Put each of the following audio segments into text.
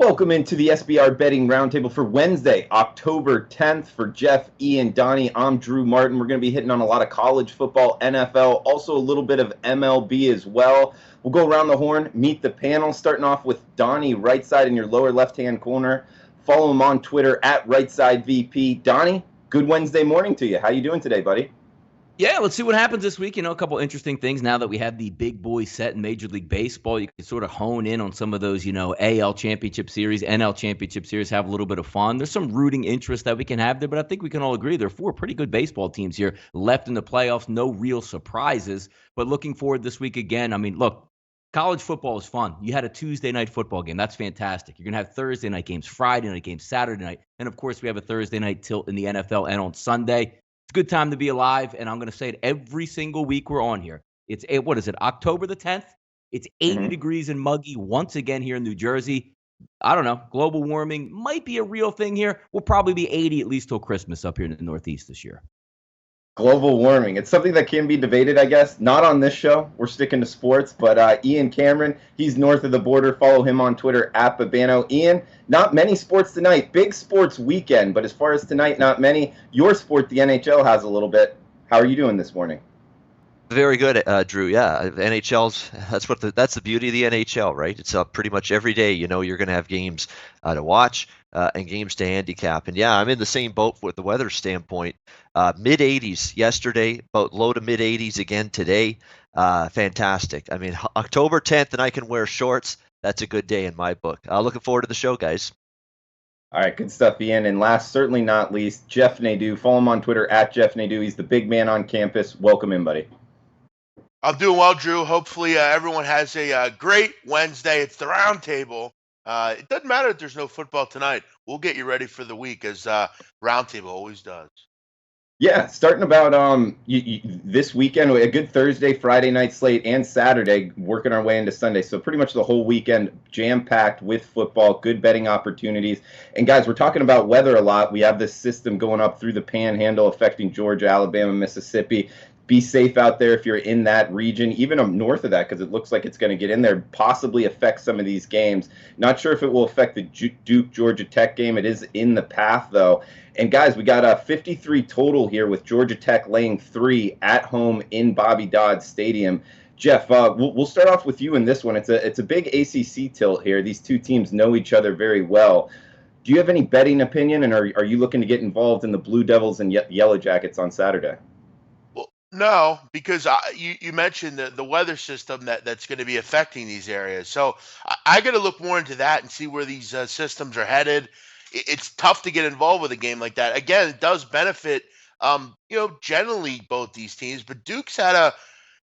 Welcome into the SBR Betting Roundtable for Wednesday, October 10th. For Jeff, Ian, Donnie, I'm Drew Martin. We're going to be hitting on a lot of college football, NFL, also a little bit of MLB as well. We'll go around the horn, meet the panel, starting off with Donnie, right side in your lower left-hand corner. Follow him on Twitter at RightSideVP. Donnie, good Wednesday morning to you. How you doing today, buddy? Yeah, let's see what happens this week. A couple interesting things now that we have the big boy set in Major League Baseball. You can sort of hone in on some of those, AL Championship Series, NL Championship Series, have a little bit of fun. There's some rooting interest that we can have there, but I think we can all agree there are four pretty good baseball teams here left in the playoffs. No real surprises, but looking forward this week again. Look, college football is fun. You had a Tuesday night football game. That's fantastic. You're going to have Thursday night games, Friday night games, Saturday night, and of course we have a Thursday night tilt in the NFL and on Sunday. It's a good time to be alive, and I'm going to say it every single week we're on here. It's, October the 10th? It's 80 degrees and muggy once again here in New Jersey. I don't know. Global warming might be a real thing here. We'll probably be 80 at least till Christmas up here in the Northeast this year. Global warming. It's something that can be debated, I guess. Not on this show. We're sticking to sports. But Ian Cameron, he's north of the border. Follow him on Twitter at Babano. Ian, not many sports tonight. Big sports weekend. But as far as tonight, not many. Your sport, the NHL, has a little bit. How are you doing this morning? Very good, Drew. Yeah, NHL's that's the beauty of the NHL, right? It's pretty much every day. You're going to have games to watch and games to handicap. And yeah, I'm in the same boat with the weather standpoint. Mid 80s yesterday, about low to mid 80s again today. Fantastic. October 10th, and I can wear shorts. That's a good day in my book. Looking forward to the show, guys. All right, good stuff, Ian. And last, certainly not least, Jeff Nadeau. Follow him on Twitter at Jeff Nadeau. He's the big man on campus. Welcome in, buddy. I'm doing well, Drew. Hopefully everyone has a great Wednesday. It's the Roundtable. It doesn't matter if there's no football tonight. We'll get you ready for the week, as Roundtable always does. Yeah, starting about this weekend, a good Thursday, Friday night slate, and Saturday, working our way into Sunday. So pretty much the whole weekend jam-packed with football, good betting opportunities. And guys, we're talking about weather a lot. We have this system going up through the Panhandle affecting Georgia, Alabama, Mississippi. Be safe out there if you're in that region, even up north of that, because it looks like it's going to get in there, possibly affect some of these games. Not sure if it will affect the Duke-Georgia Tech game. It is in the path, though. And, guys, we got a 53 total here with Georgia Tech laying 3 at home in Bobby Dodd Stadium. Jeff, we'll start off with you in this one. It's a big ACC tilt here. These two teams know each other very well. Do you have any betting opinion, and are you looking to get involved in the Blue Devils and Yellow Jackets on Saturday? No, because you mentioned the weather system that's going to be affecting these areas. So I got to look more into that and see where these systems are headed. It's tough to get involved with a game like that. Again, it does benefit, generally both these teams. But Duke's had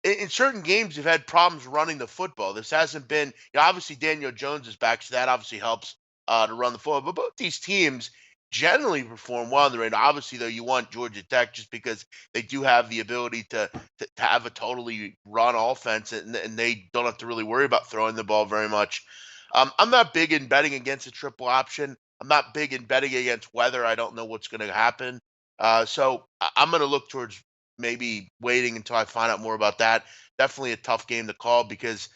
in certain games, they've had problems running the football. This hasn't been, obviously Daniel Jones is back, so that obviously helps to run the football. But both these teams generally perform well in the rain. Obviously, though, you want Georgia Tech just because they do have the ability to have a totally run offense, and they don't have to really worry about throwing the ball very much. I'm not big in betting against a triple option. I'm not big in betting against weather. I don't know what's going to happen. So I'm going to look towards maybe waiting until I find out more about that. Definitely a tough game to call because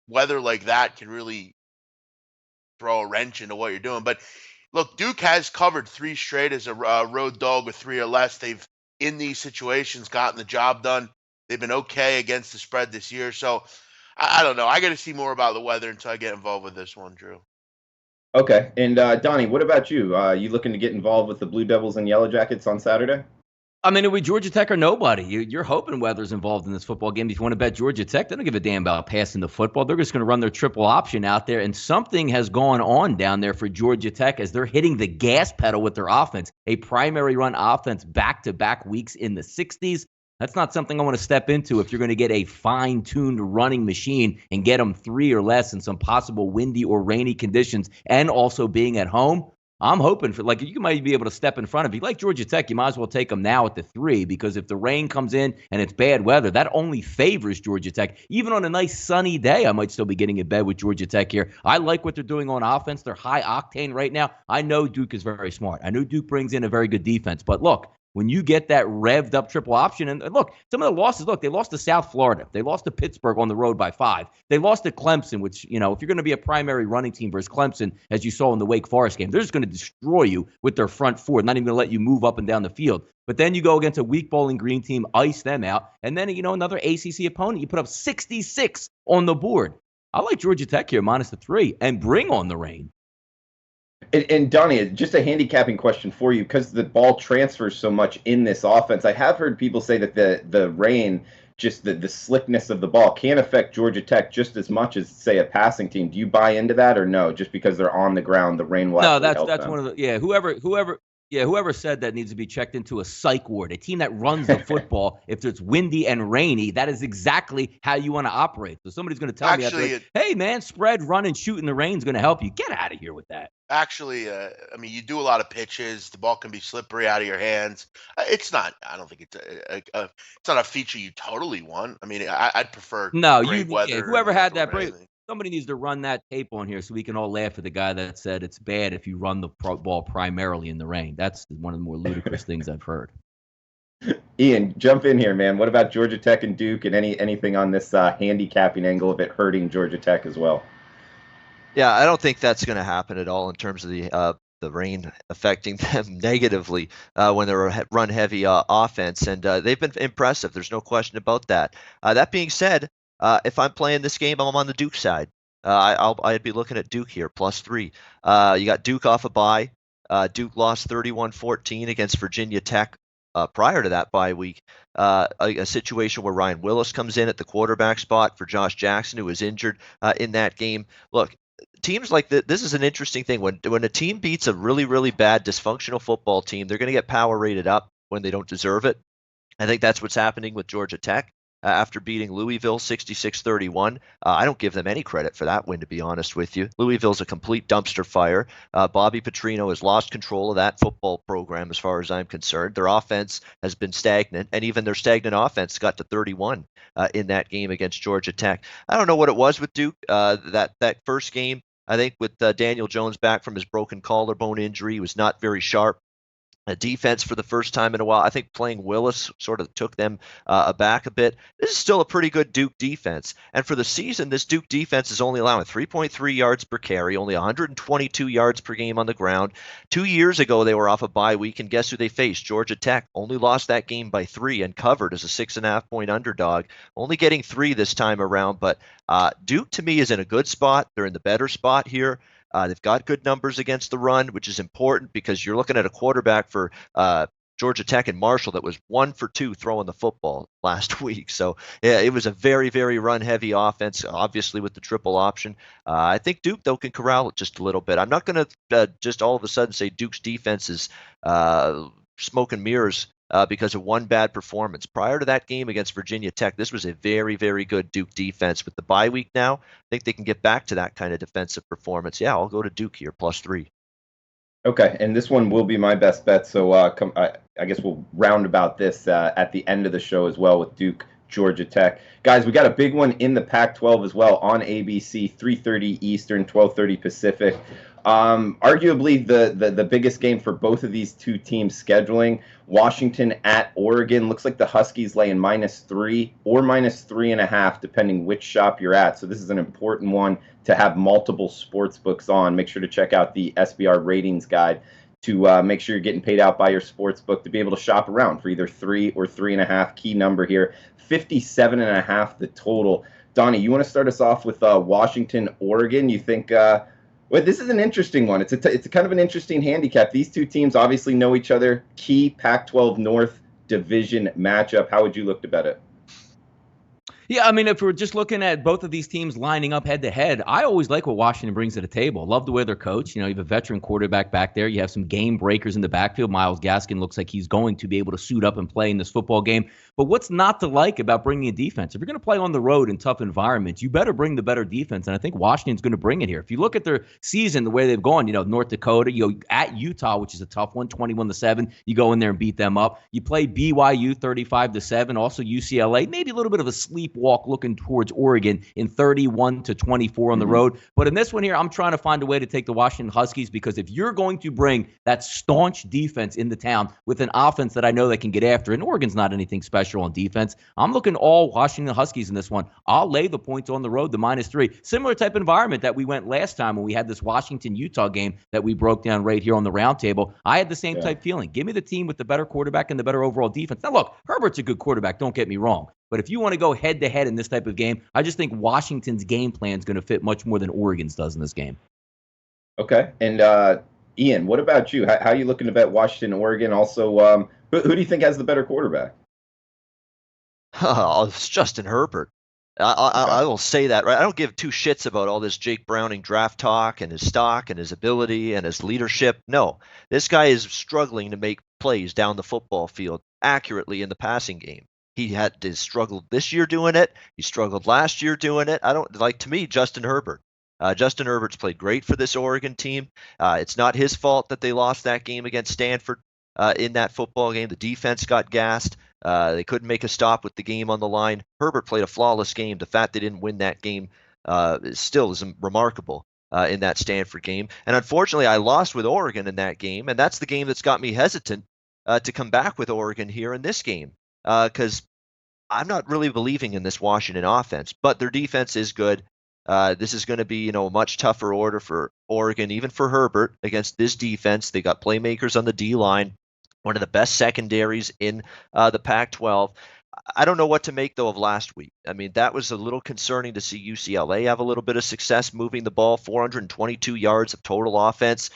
weather like that can really throw a wrench into what you're doing. But look, Duke has covered 3 straight as a road dog with 3 or less. They've, in these situations, gotten the job done. They've been okay against the spread this year. So, I don't know. I got to see more about the weather until I get involved with this one, Drew. Okay. And, Donnie, what about you? You looking to get involved with the Blue Devils and Yellow Jackets on Saturday? Are we Georgia Tech or nobody? You're hoping weather's involved in this football game. If you want to bet Georgia Tech, they don't give a damn about passing the football. They're just going to run their triple option out there, and something has gone on down there for Georgia Tech as they're hitting the gas pedal with their offense. A primary run offense back-to-back weeks in the 60s. That's not something I want to step into if you're going to get a fine-tuned running machine and get them 3 or less in some possible windy or rainy conditions and also being at home. I'm hoping for, you might be able to step in front of. If you like Georgia Tech, you might as well take them now at the 3 because if the rain comes in and it's bad weather, that only favors Georgia Tech. Even on a nice sunny day, I might still be getting in bed with Georgia Tech here. I like what they're doing on offense. They're high octane right now. I know Duke is very smart. I know Duke brings in a very good defense. But look, when you get that revved up triple option. And look, some of the losses, they lost to South Florida. They lost to Pittsburgh on the road by 5. They lost to Clemson, which, if you're going to be a primary running team versus Clemson, as you saw in the Wake Forest game, they're just going to destroy you with their front four, not even going to let you move up and down the field. But then you go against a weak Bowling Green team, ice them out, and then, another ACC opponent, you put up 66 on the board. I like Georgia Tech here, minus the 3, and bring on the rain. And Donnie, just a handicapping question for you, because the ball transfers so much in this offense. I have heard people say that the rain, just the slickness of the ball, can affect Georgia Tech just as much as, say, a passing team. Do you buy into that, or no? Just because they're on the ground, the rain will help them? That's one of the whoever said that needs to be checked into a psych ward. A team that runs the football, if it's windy and rainy, that is exactly how you want to operate. So somebody's going to tell me, hey, man, spread, run, and shoot in the rain is going to help you. Get out of here with that. Actually, you do a lot of pitches. The ball can be slippery out of your hands. It's not. I don't think it's not a feature you totally want. I'd prefer great weather. Whoever had that break. Somebody needs to run that tape on here so we can all laugh at the guy that said it's bad if you run the ball primarily in the rain. That's one of the more ludicrous things I've heard. Ian, jump in here, man. What about Georgia Tech and Duke, and anything on this handicapping angle of it hurting Georgia Tech as well? Yeah, I don't think that's going to happen at all in terms of the rain affecting them negatively when they're a run-heavy offense, and they've been impressive. There's no question about that. That being said, if I'm playing this game, I'm on the Duke side. I'd be looking at Duke here, +3. You got Duke off a bye. Duke lost 31-14 against Virginia Tech prior to that bye week. A situation where Ryan Willis comes in at the quarterback spot for Josh Jackson, who was injured in that game. Look, teams like this is an interesting thing. When a team beats a really, really bad dysfunctional football team, they're going to get power rated up when they don't deserve it. I think that's what's happening with Georgia Tech. After beating Louisville 66-31. I don't give them any credit for that win, to be honest with you. Louisville's a complete dumpster fire. Bobby Petrino has lost control of that football program as far as I'm concerned. Their offense has been stagnant, and even their stagnant offense got to 31 in that game against Georgia Tech. I don't know what it was with Duke. That first game, I think with Daniel Jones back from his broken collarbone injury, he was not very sharp. A defense for the first time in a while. I think playing Willis sort of took them aback a bit. This is still a pretty good Duke defense. And for the season, this Duke defense is only allowing 3.3 yards per carry, only 122 yards per game on the ground. 2 years ago, they were off a bye week, and guess who they faced? Georgia Tech. Only lost that game by 3 and covered as a 6.5-point underdog. Only getting 3 this time around. But Duke, to me, is in a good spot. They're in the better spot here. They've got good numbers against the run, which is important because you're looking at a quarterback for Georgia Tech and Marshall that was 1 for 2 throwing the football last week. So yeah, it was a very, very run-heavy offense, obviously with the triple option. I think Duke, though, can corral it just a little bit. I'm not going to just all of a sudden say Duke's defense is smoke and mirrors because of one bad performance. Prior to that game against Virginia Tech, this was a very, very good Duke defense. With the bye week now, I think they can get back to that kind of defensive performance. Yeah, I'll go to Duke here, +3. Okay, and this one will be my best bet. So I guess we'll round about this at the end of the show as well with Duke, Georgia Tech. Guys, we got a big one in the Pac-12 as well on ABC, 3:30 Eastern, 12:30 Pacific. Arguably the biggest game for both of these two teams scheduling. Washington at Oregon. Looks like the Huskies laying -3 or -3.5, depending which shop you're at. So this is an important one to have multiple sports books on. Make sure to check out the SBR ratings guide to make sure you're getting paid out by your sports book to be able to shop around for either 3 or 3.5. Key number here, 57.5 the total. Donnie, you want to start us off with Washington, Oregon? You think? Well, this is an interesting one. It's a kind of an interesting handicap. These two teams obviously know each other. Key Pac-12 North division matchup. How would you look to bet it? Yeah, I mean, if we're just looking at both of these teams lining up head-to-head, I always like what Washington brings to the table. Love the way they're coached. You know, you have a veteran quarterback back there. You have some game breakers in the backfield. Myles Gaskin looks like he's going to be able to suit up and play in this football game. But what's not to like about bringing a defense? If you're going to play on the road in tough environments, you better bring the better defense, and I think Washington's going to bring it here. If you look at their season, the way they've gone, you know, North Dakota, at at Utah, which is a tough one, 21-7. You go in there and beat them up. You play BYU 35-7. Also UCLA, maybe a little bit of a sleepwalk looking towards Oregon in 31-24 on the road. But in this one here, I'm trying to find a way to take the Washington Huskies, because if you're going to bring that staunch defense into town with an offense that I know they can get after, and Oregon's not anything special on defense, I'm looking all Washington Huskies in this one. I'll lay the points on the road, the -3. Similar type environment that we went last time when we had this Washington-Utah game that we broke down right here on the roundtable. I had the same type feeling. Give me the team with the better quarterback and the better overall defense. Now, look, Herbert's a good quarterback, don't get me wrong. But if you want to go head-to-head in this type of game, I just think Washington's game plan is going to fit much more than Oregon's does in this game. Okay. And Ian, what about you? How are you looking to bet Washington, Oregon? Also, who do you think has the better quarterback? Oh, it's Justin Herbert. I will say that, right? I don't give two shits about all this Jake Browning draft talk and his stock and his ability and his leadership. No, this guy is struggling to make plays down the football field accurately in the passing game. He had struggled this year doing it. He struggled last year doing it. To me, Justin Herbert. Justin Herbert's played great for this Oregon team. It's not his fault that they lost that game against Stanford in that football game. The defense got gassed. They couldn't make a stop with the game on the line. Herbert played a flawless game. The fact they didn't win that game still is remarkable in that Stanford game. And unfortunately, I lost with Oregon in that game, and that's the game that's got me hesitant to come back with Oregon here in this game, because I'm not really believing in this Washington offense, but their defense is good. This is going to be, a much tougher order for Oregon, even for Herbert against this defense. They got playmakers on the D-line, one of the best secondaries in the Pac-12. I don't know what to make, though, of last week. I mean, that was a little concerning to see UCLA have a little bit of success moving the ball, 422 yards of total offense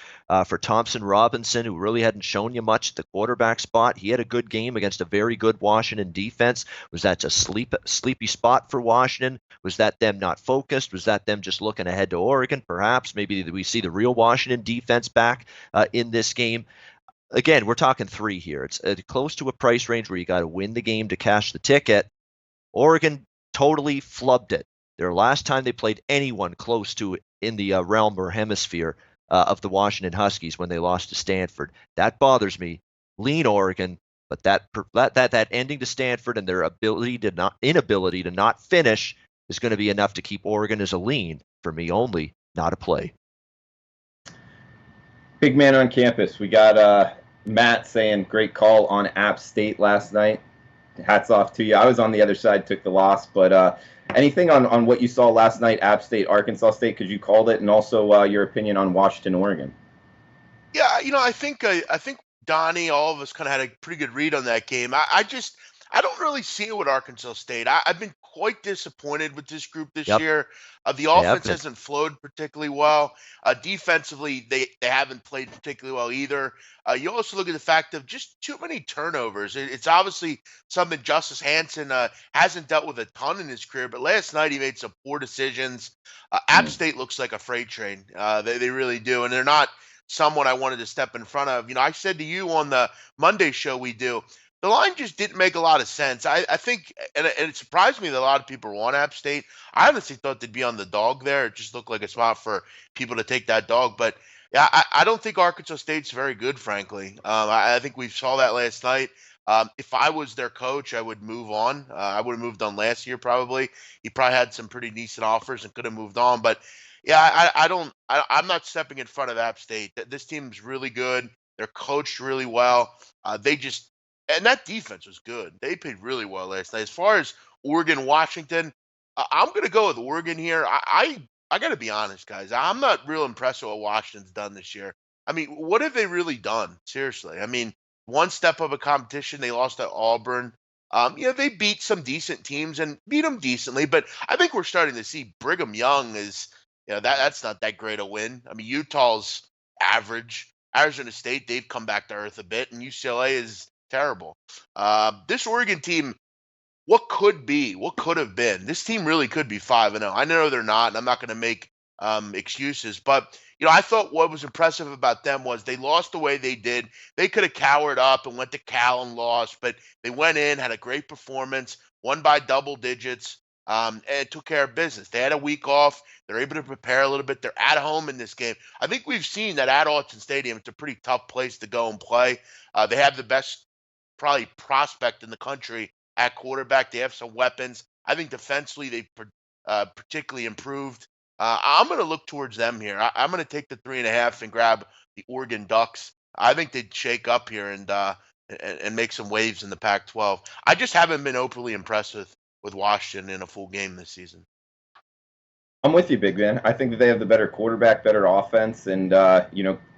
for Thompson Robinson, who really hadn't shown you much at the quarterback spot. He had a good game against a very good Washington defense. Was that a sleepy spot for Washington? Was that them not focused? Was that them just looking ahead to Oregon? Perhaps. Maybe we see the real Washington defense back in this game. Again, we're talking 3 here. It's close to a price range where you got to win the game to cash the ticket. Oregon totally flubbed it. Their last time they played anyone close to in the realm or hemisphere of the Washington Huskies when they lost to Stanford. That bothers me. Lean Oregon, but that ending to Stanford and their inability to not finish is going to be enough to keep Oregon as a lean for me only, not a play. Big man on campus. We got Matt saying great call on App State last night. Hats off to you. I was on the other side, took the loss, but anything on what you saw last night, App State, Arkansas State, because you called it, and also your opinion on Washington, Oregon. Yeah, I think Donnie, all of us kind of had a pretty good read on that game. I don't really see it with Arkansas State. I've been quite disappointed with this group this year. The offense hasn't flowed particularly well. Defensively, they haven't played particularly well either. You also look at the fact of just too many turnovers. It's obviously something Justice Hansen hasn't dealt with a ton in his career, but last night he made some poor decisions. App State looks like a freight train. They really do, and they're not someone I wanted to step in front of. I said to you on the Monday show we do, the line just didn't make a lot of sense. I think, and it surprised me that a lot of people were on App State. I honestly thought they'd be on the dog there. It just looked like a spot for people to take that dog. But yeah, I don't think Arkansas State's very good, frankly. I think we saw that last night. If I was their coach, I would move on. I would have moved on last year probably. He probably had some pretty decent offers and could have moved on. But yeah, I'm not stepping in front of App State. This team's really good. They're coached really well. And that defense was good. They played really well last night. As far as Oregon, Washington, I'm going to go with Oregon here. I got to be honest, guys. I'm not real impressed with what Washington's done this year. I mean, what have they really done? Seriously. I mean, one step of a competition, they lost to Auburn. They beat some decent teams and beat them decently, but I think we're starting to see Brigham Young is, that's not that great a win. I mean, Utah's average. Arizona State, they've come back to earth a bit, and UCLA is terrible. This Oregon team, what could have been? This team really could be 5-0. I know they're not, and I'm not going to make excuses, but I thought what was impressive about them was they lost the way they did. They could have cowered up and went to Cal and lost, but they went in, had a great performance, won by double digits. and took care of business. They had a week off. They're able to prepare a little bit. They're at home in this game. I think we've seen that at Autzen Stadium, it's a pretty tough place to go and play. They have the best probably prospect in the country at quarterback. They have some weapons. I think defensively they've particularly improved. I'm going to look towards them here. I'm going to take the 3.5 and grab the Oregon Ducks. I think they'd shake up here and make some waves in the Pac-12. I just haven't been overly impressed with Washington in a full game this season. I'm with you, Big Man. I think that they have the better quarterback, better offense, and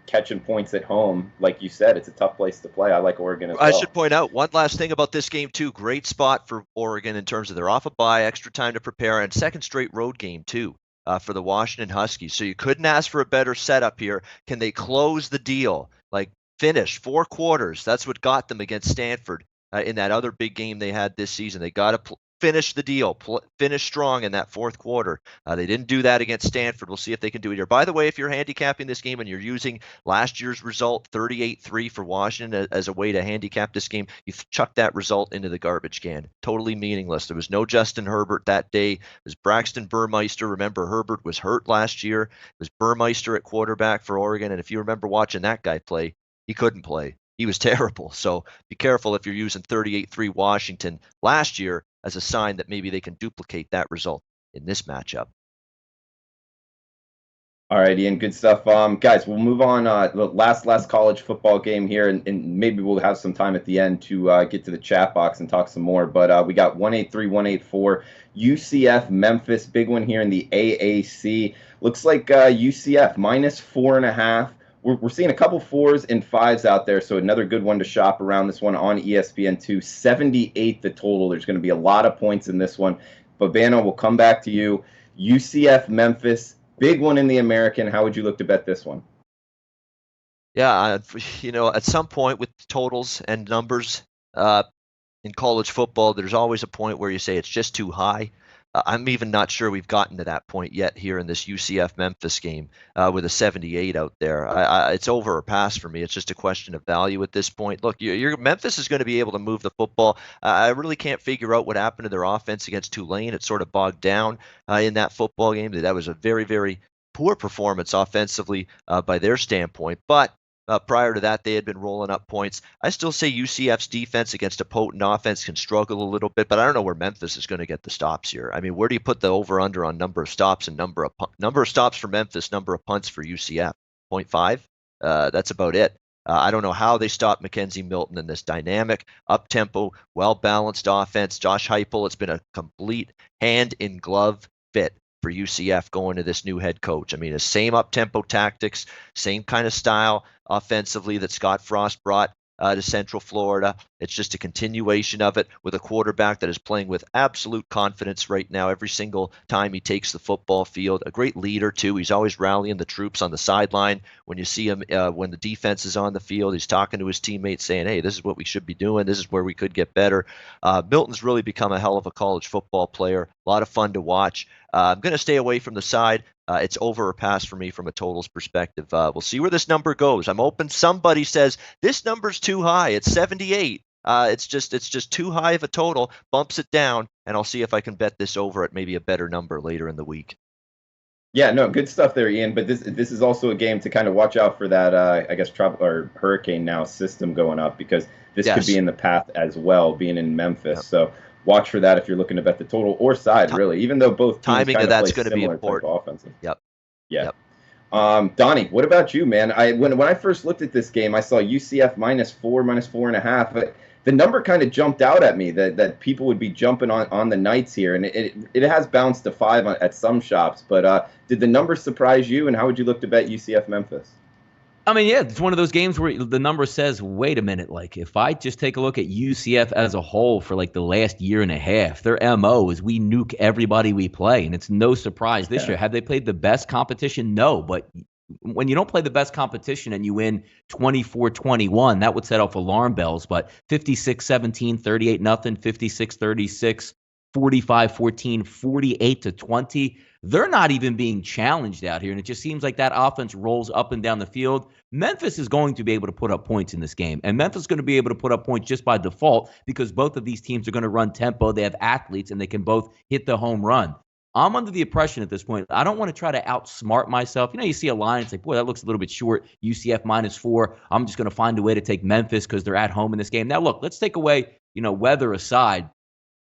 catching points at home, like you said, it's a tough place to play. I like Oregon as well. I should point out one last thing about this game too. Great spot for Oregon in terms of they're off a bye, extra time to prepare, and second straight road game too for the Washington Huskies. So you couldn't ask for a better setup here. Can they close the deal? Like finish 4 quarters. That's what got them against Stanford in that other big game they had this season. They got to finish the deal, finish strong in that 4th quarter. They didn't do that against Stanford. We'll see if they can do it here. By the way, if you're handicapping this game and you're using last year's result, 38-3 for Washington as a way to handicap this game, you chuck that result into the garbage can. Totally meaningless. There was no Justin Herbert that day. It was Braxton Burmeister. Remember, Herbert was hurt last year. It was Burmeister at quarterback for Oregon, and if you remember watching that guy play, he couldn't play. He was terrible. So be careful if you're using 38-3 Washington last year as a sign that maybe they can duplicate that result in this matchup. All right, Ian, good stuff. Guys, we'll move on. The last college football game here, and maybe we'll have some time at the end to get to the chat box and talk some more. But we got 183, 184, UCF, Memphis, big one here in the AAC. Looks like UCF -4.5. We're seeing a couple 4s and 5s out there, so another good one to shop around. This one on ESPN2, 78 the total. There's going to be a lot of points in this one. But Bano, we'll come back to you. UCF, Memphis, big one in the American. How would you look to bet this one? Yeah, at some point with totals and numbers in college football, there's always a point where you say it's just too high. I'm even not sure we've gotten to that point yet here in this UCF-Memphis game with a 78 out there. It's over or past for me. It's just a question of value at this point. Look, Memphis is going to be able to move the football. I really can't figure out what happened to their offense against Tulane. It sort of bogged down in that football game. That was a very, very poor performance offensively by their standpoint. But prior to that, they had been rolling up points. I still say UCF's defense against a potent offense can struggle a little bit, but I don't know where Memphis is going to get the stops here. I mean, where do you put the over/under on number of stops and number of stops for Memphis, number of punts for UCF? 0.5? That's about it. I don't know how they stop Mackenzie Milton in this dynamic, up-tempo, well-balanced offense. Josh Heupel, it's been a complete hand-in-glove fit for UCF going to this new head coach. I mean, the same up-tempo tactics, same kind of style offensively that Scott Frost brought to Central Florida. It's just a continuation of it with a quarterback that is playing with absolute confidence right now every single time he takes the football field. A great leader, too. He's always rallying the troops on the sideline. When you see him, when the defense is on the field, he's talking to his teammates saying, hey, this is what we should be doing. This is where we could get better. Milton's really become a hell of a college football player. A lot of fun to watch. I'm going to stay away from the side. It's over or pass for me from a totals perspective. We'll see where this number goes. I'm hoping somebody says this number's too high. It's 78. It's just too high of a total. Bumps it down, and I'll see if I can bet this over at maybe a better number later in the week. Yeah, no, good stuff there, Ian. But this is also a game to kind of watch out for that, I guess, hurricane now system going up, because this could be in the path as well, being in Memphis. Yep. So watch for that if you're looking to bet the total or side, really, even though both teams timing kind of that's going to be important. Offensive. Yep. Yeah. Yep. Donnie, what about you, man? When I first looked at this game, I saw UCF -4, -4.5. But the number kind of jumped out at me that people would be jumping on the Knights here, and it has bounced to 5 at some shops. But did the number surprise you, and how would you look to bet UCF Memphis? I mean, yeah, it's one of those games where the number says, wait a minute, like if I just take a look at UCF as a whole for like the last year and a half, their MO is we nuke everybody we play. And it's no surprise this year. Have they played the best competition? No. But when you don't play the best competition and you win 24-21, that would set off alarm bells. But 56-17, 38-0, 56-36, 45-14, 48-20. They're not even being challenged out here, and it just seems like that offense rolls up and down the field. Memphis is going to be able to put up points in this game, and Memphis is going to be able to put up points just by default because both of these teams are going to run tempo. They have athletes, and they can both hit the home run. I'm under the impression at this point, I don't want to try to outsmart myself. You see a line, it's like, boy, that looks a little bit short. UCF -4. I'm just going to find a way to take Memphis because they're at home in this game. Now, look, let's take away, weather aside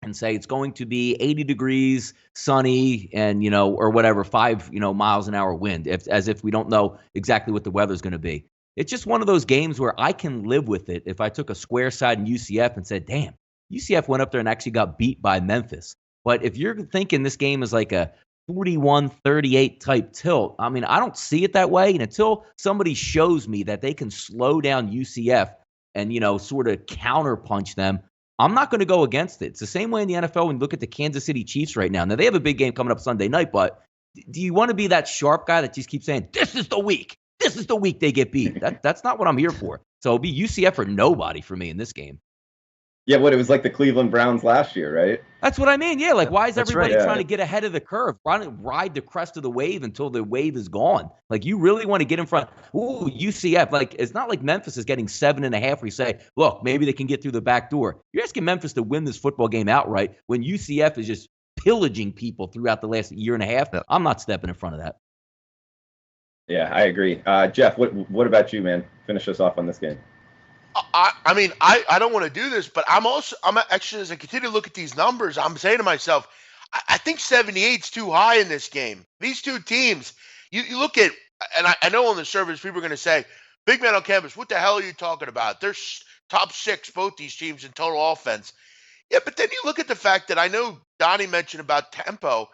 and say it's going to be 80 degrees, sunny, and, or whatever, 5, miles an hour wind, as if we don't know exactly what the weather's going to be. It's just one of those games where I can live with it if I took a square side in UCF and said, damn, UCF went up there and actually got beat by Memphis. But if you're thinking this game is like a 41-38 type tilt, I mean, I don't see it that way. And until somebody shows me that they can slow down UCF and, sort of counterpunch them, I'm not going to go against it. It's the same way in the NFL when you look at the Kansas City Chiefs right now. Now, they have a big game coming up Sunday night, but do you want to be that sharp guy that just keeps saying, this is the week. This is the week they get beat? That's not what I'm here for. So it'll be UCF or nobody for me in this game. Yeah, it was like the Cleveland Browns last year, right? That's what I mean. Yeah, like why is That's everybody right, yeah. trying to get ahead of the curve? Ride the crest of the wave until the wave is gone. Like you really want to get in front. Ooh, UCF. Like it's not like Memphis is getting 7.5 where you say, look, maybe they can get through the back door. You're asking Memphis to win this football game outright when UCF is just pillaging people throughout the last year and a half. Yep. I'm not stepping in front of that. Yeah, I agree. Jeff, what about you, man? Finish us off on this game. I mean, I don't want to do this, but I'm actually, as I continue to look at these numbers, I'm saying to myself, I think 78 is too high in this game. These two teams, you look at, and I know on the surface people are going to say, big man on campus, what the hell are you talking about? They're top 6, both these teams in total offense. Yeah, but then you look at the fact that I know Donnie mentioned about tempo.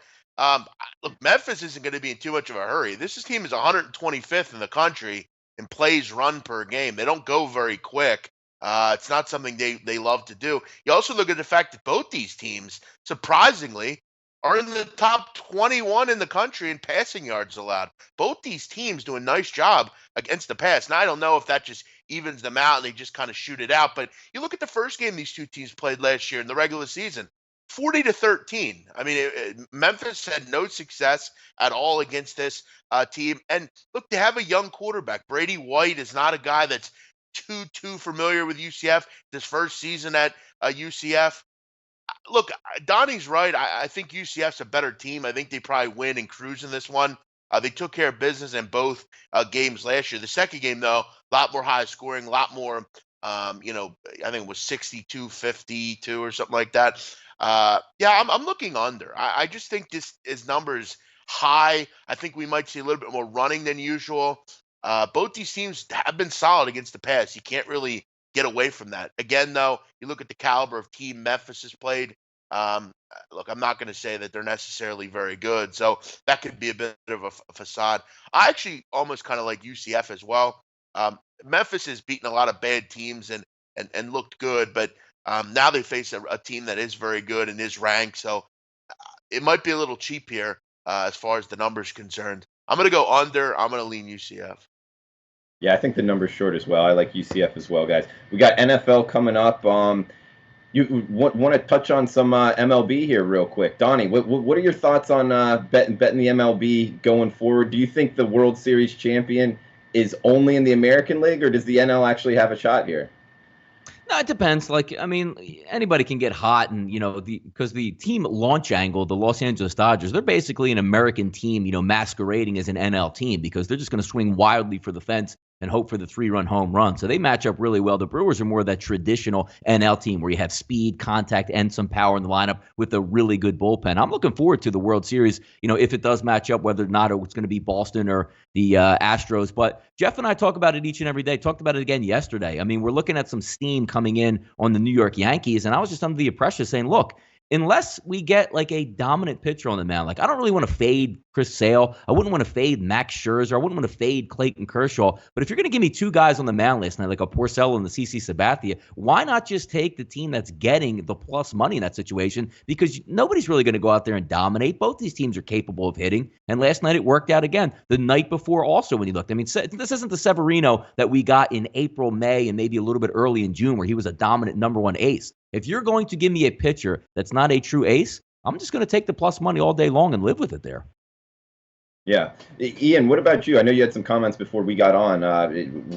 Look, Memphis isn't going to be in too much of a hurry. This team is 125th in the country in plays run per game. They don't go very quick. It's not something they love to do. You also look at the fact that both these teams, surprisingly, are in the top 21 in the country in passing yards allowed. Both these teams do a nice job against the pass. Now, I don't know if that just evens them out and they just kind of shoot it out. But you look at the first game these two teams played last year in the regular season, 40-13. I mean, Memphis had no success at all against this team. And look, they have a young quarterback. Brady White is not a guy that's too familiar with UCF this first season at UCF. Look, Donnie's right. I think UCF's a better team. I think they probably win and cruise in this one. They took care of business in both games last year. The second game, though, a lot more high scoring, a lot more, I think it was 62-52 or something like that. I'm looking under. I just think this number's high. I think we might see a little bit more running than usual. Both these teams have been solid against the pass. You can't really get away from that. Again, though, you look at the caliber of team Memphis has played. Look, I'm not going to say that they're necessarily very good, so that could be a bit of a facade. I actually almost kind of like UCF as well. Memphis has beaten a lot of bad teams and looked good, but now they face a team that is very good and is ranked, so it might be a little cheap here as far as the numbers concerned. I'm going to go under. I'm going to lean UCF. Yeah, I think the number's short as well. I like UCF as well, guys. We got NFL coming up. You want to touch on some MLB here real quick. Donnie, what are your thoughts on betting the MLB going forward? Do you think the World Series champion is only in the American League, or does the NL actually have a shot here? No, it depends. Like, I mean, anybody can get hot, and because the team launch angle, the Los Angeles Dodgers, they're basically an American team, masquerading as an NL team because they're just going to swing wildly for the fence and hope for the 3-run home run. So they match up really well. The Brewers are more of that traditional NL team where you have speed, contact, and some power in the lineup with a really good bullpen. I'm looking forward to the World Series, if it does match up, whether or not it's going to be Boston or the Astros. But Jeff and I talk about it each and every day. Talked about it again yesterday. I mean, we're looking at some steam coming in on the New York Yankees, and I was just under the impression saying, look, unless we get like a dominant pitcher on the mound, like I don't really want to fade Chris Sale. I wouldn't want to fade Max Scherzer. I wouldn't want to fade Clayton Kershaw. But if you're going to give me two guys on the mound last night, like a Porcello and the CC Sabathia, why not just take the team that's getting the plus money in that situation? Because nobody's really going to go out there and dominate. Both these teams are capable of hitting. And last night it worked out again. The night before also when you looked. I mean, this isn't the Severino that we got in April, May, and maybe a little bit early in June where he was a dominant number one ace. If you're going to give me a pitcher that's not a true ace, I'm just going to take the plus money all day long and live with it there. Yeah. Ian, what about you? I know you had some comments before we got on.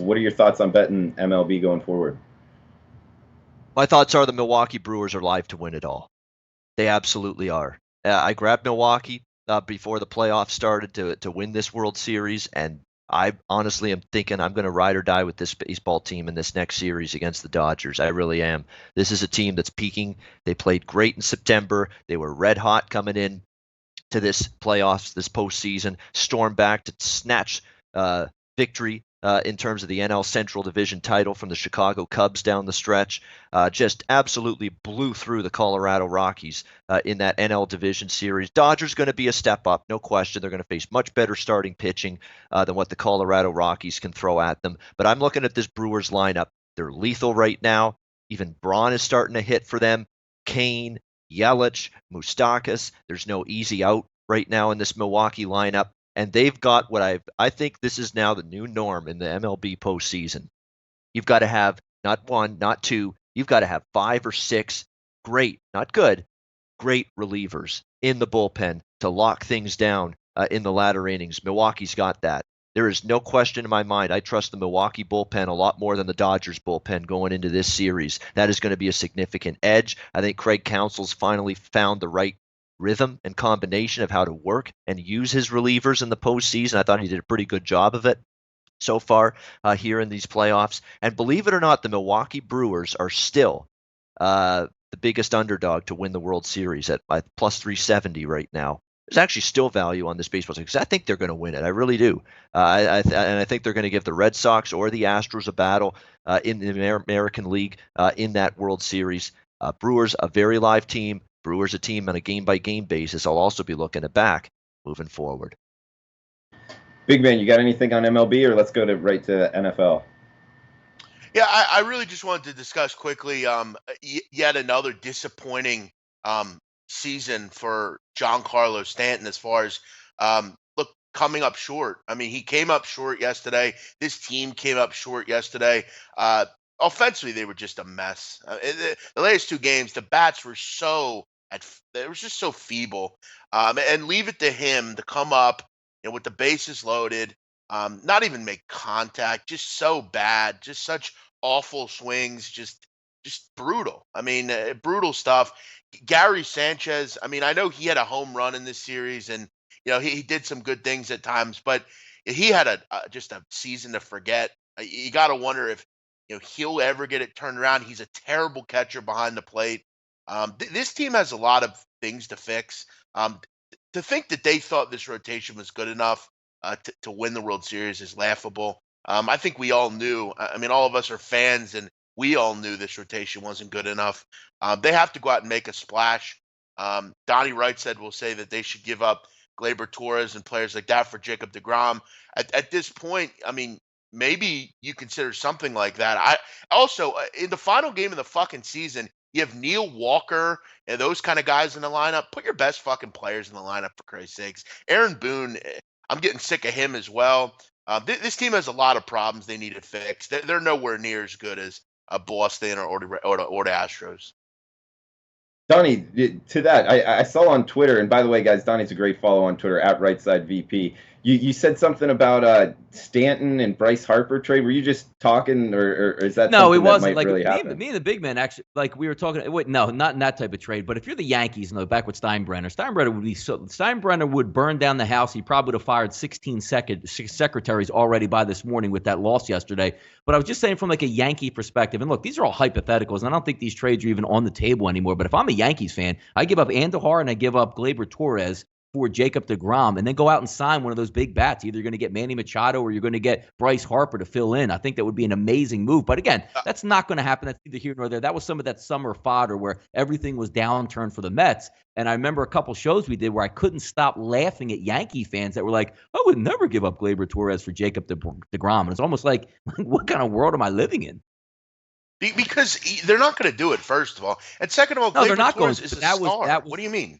What are your thoughts on betting MLB going forward? My thoughts are the Milwaukee Brewers are live to win it all. They absolutely are. I grabbed Milwaukee before the playoffs started to win this World Series, and I honestly am thinking I'm going to ride or die with this baseball team in this next series against the Dodgers. I really am. This is a team that's peaking. They played great in September. They were red hot coming in to this playoffs, this postseason, stormed back to snatch victory in terms of the NL Central Division title from the Chicago Cubs down the stretch. Just absolutely blew through the Colorado Rockies in that NL Division series. Dodgers going to be a step up, no question. They're going to face much better starting pitching than what the Colorado Rockies can throw at them. But I'm looking at this Brewers lineup. They're lethal right now. Even Braun is starting to hit for them. Kane, Yelich, Moustakas. There's no easy out right now in this Milwaukee lineup. And they've got what I think this is now the new norm in the MLB postseason. You've got to have not one, not two. You've got to have 5 or 6 great, not good, great relievers in the bullpen to lock things down in the latter innings. Milwaukee's got that. There is no question in my mind. I trust the Milwaukee bullpen a lot more than the Dodgers bullpen going into this series. That is going to be a significant edge. I think Craig Counsell's finally found the right rhythm and combination of how to work and use his relievers in the postseason. I thought he did a pretty good job of it so far here in these playoffs. And believe it or not, the Milwaukee Brewers are still the biggest underdog to win the World Series at plus 370 right now. There's actually still value on this baseball team because I think they're going to win it. I really do. And I think they're going to give the Red Sox or the Astros a battle in the American League in that World Series. Brewers, a very live team. Brewers, a team on a game-by-game basis. I'll also be looking at back moving forward. Big man, you got anything on MLB, or let's go right to NFL? Yeah, I really just wanted to discuss quickly yet another disappointing season for Giancarlo Stanton as far as coming up short. I mean, he came up short yesterday. This team came up short yesterday. Offensively, they were just a mess. The latest 2 games, the bats were they were just so feeble. And leave it to him to come up with the bases loaded, not even make contact, just so bad, just such awful swings, just brutal. I mean, brutal stuff. Gary Sanchez, I mean, I know he had a home run in this series, and he did some good things at times, but he had just a season to forget. You got to wonder if he'll ever get it turned around. He's a terrible catcher behind the plate. This team has a lot of things to fix. To think that they thought this rotation was good enough to win the World Series is laughable. I think we all knew. I mean, all of us are fans, and we all knew this rotation wasn't good enough. They have to go out and make a splash. Donnie Wright will say that they should give up Gleyber Torres and players like that for Jacob deGrom. At this point, I mean, maybe you consider something like that. I also, in the final game of the fucking season, you have Neil Walker and those kind of guys in the lineup. Put your best fucking players in the lineup, for Christ's sakes. Aaron Boone, I'm getting sick of him as well. This team has a lot of problems they need to fix. They're nowhere near as good as Boston or the Astros. Donnie, to that, I saw on Twitter, and by the way, guys, Donnie's a great follow on Twitter, @RightSideVP. You said something about Stanton and Bryce Harper trade. Were you just talking, or is that no? It wasn't. That might like really happen? Me and the big man actually, like we were talking. Wait, no, not in that type of trade. But if you're the Yankees, back with Steinbrenner would burn down the house. He probably would have fired 16 secretaries already by this morning with that loss yesterday. But I was just saying from like a Yankee perspective, and look, these are all hypotheticals, and I don't think these trades are even on the table anymore. But if I'm a Yankees fan, I give up Andujar and I give up Gleyber Torres for Jacob deGrom and then go out and sign one of those big bats. Either you're going to get Manny Machado or you're going to get Bryce Harper to fill in. I think that would be an amazing move. But again, that's not going to happen. That's neither here nor there. That was some of that summer fodder where everything was downturned for the Mets. And I remember a couple shows we did where I couldn't stop laughing at Yankee fans that were like, I would never give up Gleyber Torres for Jacob deGrom. And it's almost like, what kind of world am I living in? Because they're not going to do it, first of all. And second of all, no, they're not going to. Is a star. What do you mean?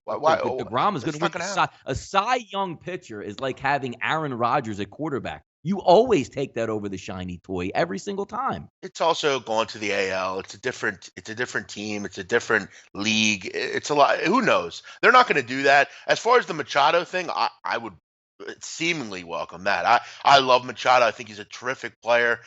Why deGrom is going to win. A Cy Young pitcher is like having Aaron Rodgers at quarterback. You always take that over the shiny toy every single time. It's also going to the AL. It's a different team. It's a different league. It's a lot. Who knows? They're not going to do that. As far as the Machado thing, I would seemingly welcome that. I love Machado. I think he's a terrific player.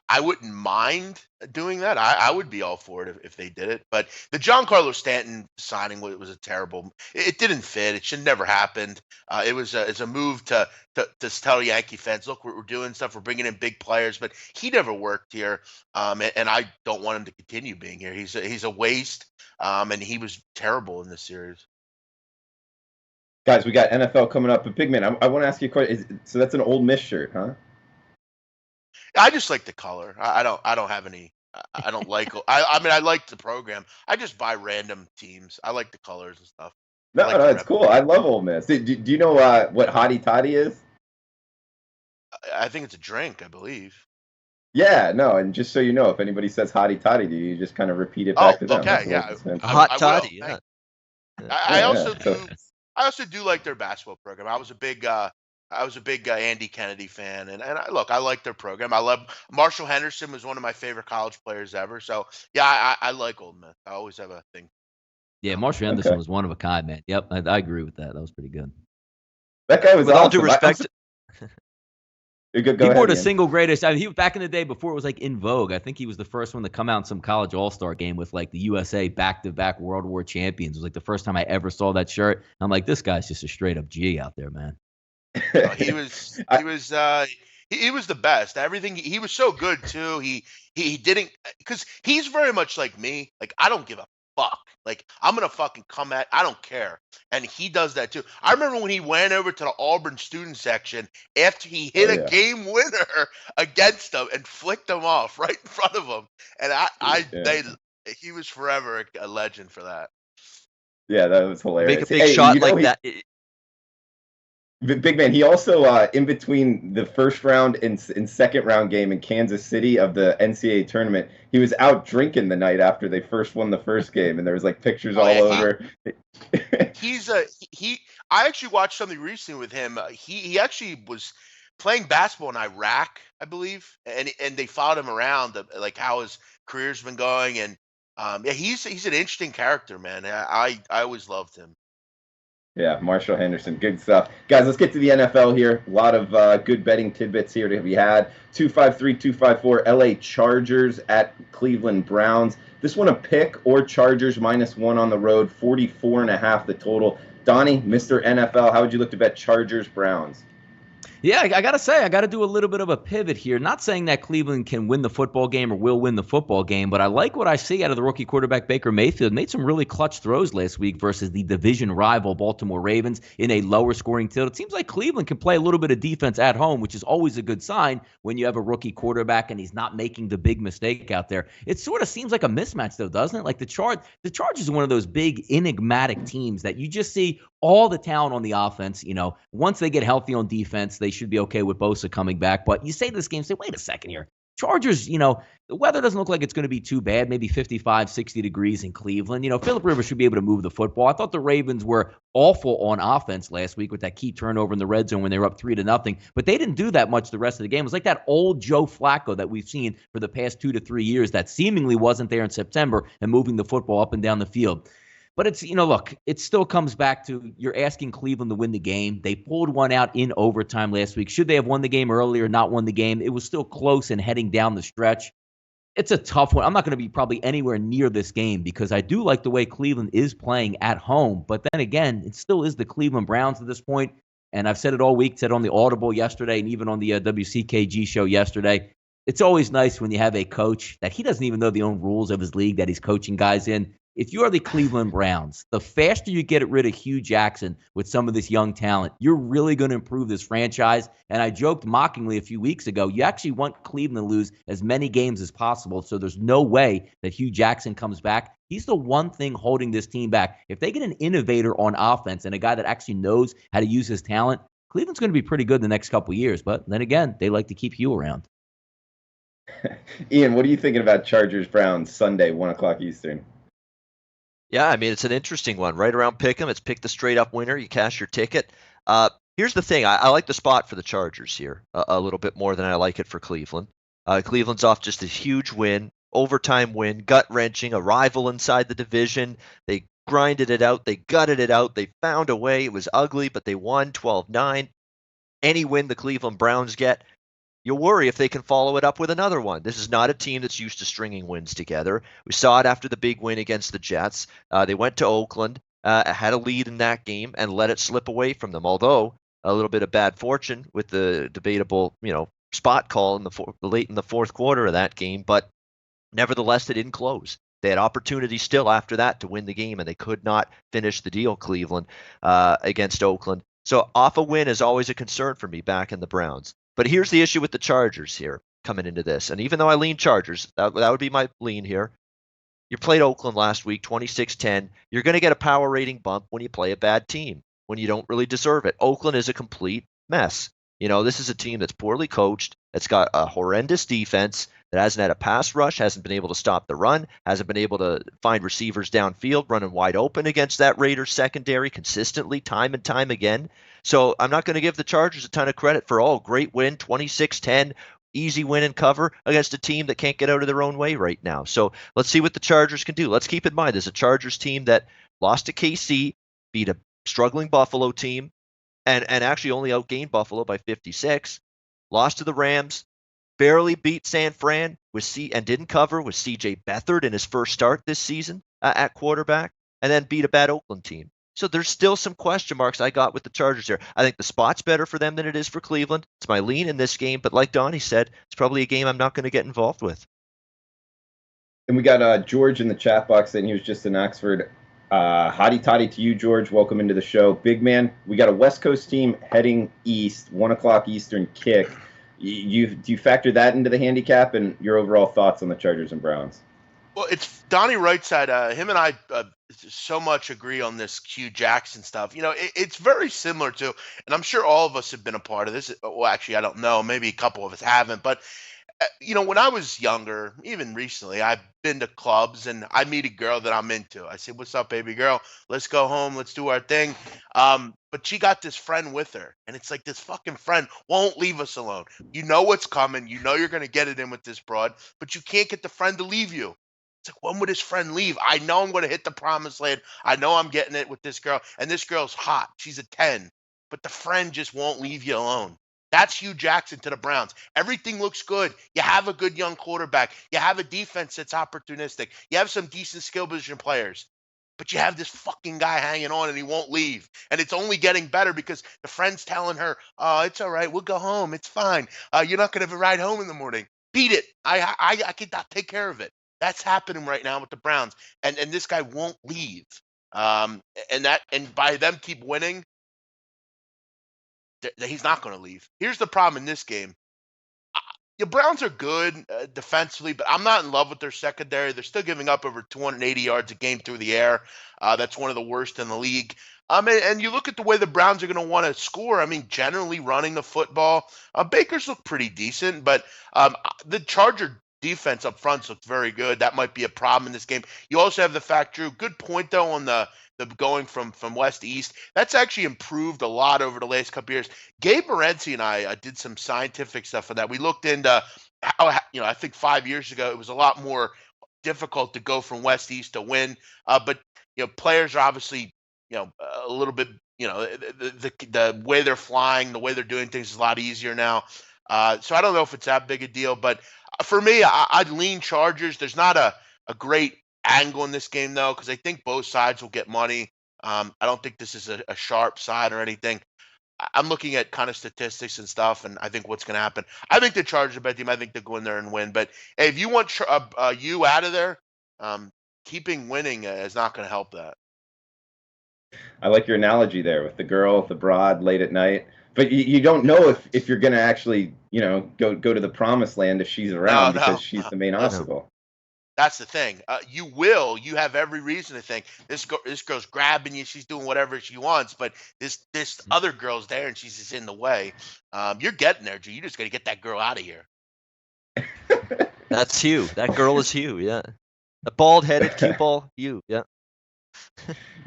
I wouldn't mind doing that. I would be all for it if they did it. But the Giancarlo Stanton signing was a terrible. It didn't fit. It should never happened. It's a move to tell Yankee fans, look, we're doing stuff. We're bringing in big players, but he never worked here. And I don't want him to continue being here. He's a waste. And he was terrible in this series. Guys, we got NFL coming up. But Pigman, I want to ask you a question. So that's an Ole Miss shirt, huh? I just like the color. I don't have any. I don't like. I mean, I like the program. I just buy random teams. I like the colors and stuff. No, it's cool. I love Ole Miss. Do you know what Hottie Toddy is? I think it's a drink, I believe. Yeah, no, and just so you know, if anybody says Hottie Toddy to you, you just kind of repeat it back to them. Okay, yeah. Hot Toddy, yeah. I also do like their basketball program. I was a big Andy Kennedy fan, and I like their program. I love Marshall Henderson was one of my favorite college players ever. So yeah, I like Ole Miss. I always have a thing. Yeah, Marshall Henderson was one of a kind, man. Yep, I agree with that. That was pretty good. That guy was with awesome. All due respect. He wore the single greatest. I mean, he was back in the day before it was like in vogue. I think he was the first one to come out in some college all-star game with like the USA back-to-back World War champions. It was like the first time I ever saw that shirt. I'm like, this guy's just a straight up G out there, man. He was the best. Everything he was so good too. He didn't, because he's very much like me. Like, I don't give a fuck. Like, I'm gonna fucking come at. I don't care. And he does that too. I remember when he went over to the Auburn student section after he hit a game winner against them and flicked them off right in front of them. And he was forever a legend for that. Yeah, that was hilarious. Make a big shot like that. Big man, he also, in between the first round and second round game in Kansas City of the NCAA tournament, he was out drinking the night after they first won the first game, and there was like pictures all over. I actually watched something recently with him. He actually was playing basketball in Iraq, I believe, and they followed him around, like how his career's been going, and he's an interesting character, man. I always loved him. Yeah, Marshall Henderson, good stuff. Guys, let's get to the NFL here. A lot of good betting tidbits here to be had. 253-254, LA Chargers at Cleveland Browns. This one a pick or Chargers -1 on the road, 44.5 the total. Donnie, Mr. NFL, how would you look to bet Chargers Browns? Yeah, I got to say, I got to do a little bit of a pivot here. Not saying that Cleveland can win the football game or will win the football game, but I like what I see out of the rookie quarterback Baker Mayfield. Made some really clutch throws last week versus the division rival Baltimore Ravens in a lower scoring tilt. It seems like Cleveland can play a little bit of defense at home, which is always a good sign when you have a rookie quarterback and he's not making the big mistake out there. It sort of seems like a mismatch, though, doesn't it? Like the Chargers are one of those big enigmatic teams that you just see all the talent on the offense. You know, once they get healthy on defense, they should be okay with Bosa coming back. But you say this game, say, wait a second here. Chargers, you know, the weather doesn't look like it's going to be too bad, maybe 55, 60 degrees in Cleveland. You know, Phillip Rivers should be able to move the football. I thought the Ravens were awful on offense last week with that key turnover in the red zone when they were up 3-0, but they didn't do that much the rest of the game. It was like that old Joe Flacco that we've seen for the past 2 to 3 years that seemingly wasn't there in September and moving the football up and down the field. But it's, you know, look, it still comes back to you're asking Cleveland to win the game. They pulled one out in overtime last week. Should they have won the game earlier, not won the game? It was still close and heading down the stretch. It's a tough one. I'm not going to be probably anywhere near this game because I do like the way Cleveland is playing at home. But then again, it still is the Cleveland Browns at this point. And I've said it all week, said on the Audible yesterday and even on the WCKG show yesterday. It's always nice when you have a coach that he doesn't even know the own rules of his league that he's coaching guys in. if you are the Cleveland Browns, the faster you get rid of Hugh Jackson with some of this young talent, you're really going to improve this franchise. And I joked mockingly a few weeks ago, you actually want Cleveland to lose as many games as possible. So there's no way that Hugh Jackson comes back. He's the one thing holding this team back. If they get an innovator on offense and a guy that actually knows how to use his talent, Cleveland's going to be pretty good the next couple of years. But then again, they like to keep Hugh around. Ian, what are you thinking about Chargers-Browns Sunday, 1 o'clock Eastern? Yeah, I mean, it's an interesting one. Right around Pick'em, it's pick the straight-up winner. You cash your ticket. Here's the thing. I like the spot for the Chargers here a little bit more than I like it for Cleveland. Cleveland's off just a huge win, overtime win, gut-wrenching, a rival inside the division. They grinded it out. They gutted it out. They found a way. It was ugly, but they won 12-9. Any win the Cleveland Browns get, you'll worry if they can follow it up with another one. This is not a team that's used to stringing wins together. We saw it after the big win against the Jets. They went to Oakland, had a lead in that game, and let it slip away from them. Although a little bit of bad fortune with the debatable, spot call in late in the fourth quarter of that game. But nevertheless, they didn't close. They had opportunities still after that to win the game, and they could not finish the deal, Cleveland, against Oakland. So off a win is always a concern for me back in the Browns. But here's the issue with the Chargers here coming into this. And even though I lean Chargers, that would be my lean here. You played Oakland last week, 26-10. You're going to get a power rating bump when you play a bad team, when you don't really deserve it. Oakland is a complete mess. This is a team that's poorly coached. It's got a horrendous defense that hasn't had a pass rush, hasn't been able to stop the run, hasn't been able to find receivers downfield running wide open against that Raiders secondary consistently, time and time again. So I'm not going to give the Chargers a ton of credit for, great win, 26-10, easy win and cover against a team that can't get out of their own way right now. So let's see what the Chargers can do. Let's keep in mind there's a Chargers team that lost to KC, beat a struggling Buffalo team, and actually only outgained Buffalo by 56, lost to the Rams, barely beat San Fran and didn't cover with C.J. Beathard in his first start this season at quarterback, and then beat a bad Oakland team. So there's still some question marks I got with the Chargers here. I think the spot's better for them than it is for Cleveland. It's my lean in this game, but like Donnie said, it's probably a game I'm not going to get involved with. And we got George in the chat box saying he was just in Oxford. Hotty toddy to you, George. Welcome into the show. Big man, we got a West Coast team heading east, 1 o'clock Eastern kick. Do you factor that into the handicap and your overall thoughts on the Chargers and Browns? Well, it's Donnie Wrightside. Him and I so much agree on this Hugh Jackson stuff. It's very similar to, and I'm sure all of us have been a part of this. Well, actually, I don't know. Maybe a couple of us haven't. But, when I was younger, even recently, I've been to clubs and I meet a girl that I'm into. I say, "What's up, baby girl? Let's go home. Let's do our thing." But she got this friend with her, and it's like this fucking friend won't leave us alone. You know what's coming. You know you're going to get it in with this broad, but you can't get the friend to leave you. It's like, when would his friend leave? I know I'm going to hit the promised land. I know I'm getting it with this girl, and this girl's hot. She's a 10, but the friend just won't leave you alone. That's Hugh Jackson to the Browns. Everything looks good. You have a good young quarterback. You have a defense that's opportunistic. You have some decent skill position players. But you have this fucking guy hanging on and he won't leave. And it's only getting better because the friend's telling her, "Oh, it's all right. We'll go home. It's fine. You're not going to have a ride home in the morning. Beat it. I can take care of it." That's happening right now with the Browns. And this guy won't leave. And by them keep winning, he's not going to leave. Here's the problem in this game. The Browns are good defensively, but I'm not in love with their secondary. They're still giving up over 280 yards a game through the air. That's one of the worst in the league. And you look at the way the Browns are going to want to score. Generally running the football. Baker's look pretty decent, but the Charger defense up front looked very good. That might be a problem in this game. You also have the fact, Drew, good point, though, on the going from west to east. That's actually improved a lot over the last couple years. Gabe Morency and I did some scientific stuff on that. We looked into how, I think 5 years ago, it was a lot more difficult to go from west to east to win. But players are obviously, a little bit, the way they're flying, the way they're doing things is a lot easier now. So I don't know if it's that big a deal, but for me, I'd lean Chargers. There's not a great angle in this game, though, because I think both sides will get money. I don't think this is a sharp side or anything. I'm looking at kind of statistics and stuff, and I think what's going to happen. I think the Chargers are a bad team. I think they'll go in there and win. But hey, if you want you out of there, keeping winning is not going to help that. I like your analogy there with the girl, the broad, late at night. But you don't know if you're going to actually, go to the promised land if she's around because she's the main Listen, obstacle. that's the thing. You have every reason to think this girl's grabbing you. She's doing whatever she wants, but this other girl's there and she's just in the way. You're getting there, G. You just got to get that girl out of here. That's Hugh. That girl is Hugh. Yeah, the bald-headed cue ball Hugh. Yeah.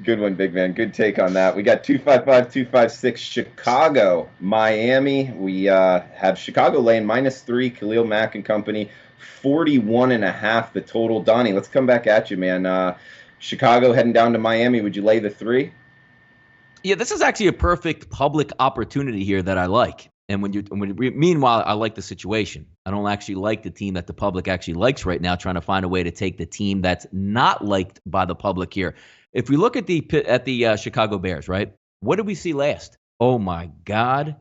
Good one, big man. Good take on that. We got 255-256 Chicago, Miami. We have Chicago laying -3, Khalil Mack and company, 41.5 the total. Donnie, let's come back at you, man. Chicago heading down to Miami. Would you lay the 3? Yeah, this is actually a perfect public opportunity here that I like. And meanwhile, I like the situation. I don't actually like the team that the public actually likes right now, trying to find a way to take the team that's not liked by the public here. If we look at the Chicago Bears, right? What did we see last? Oh my God,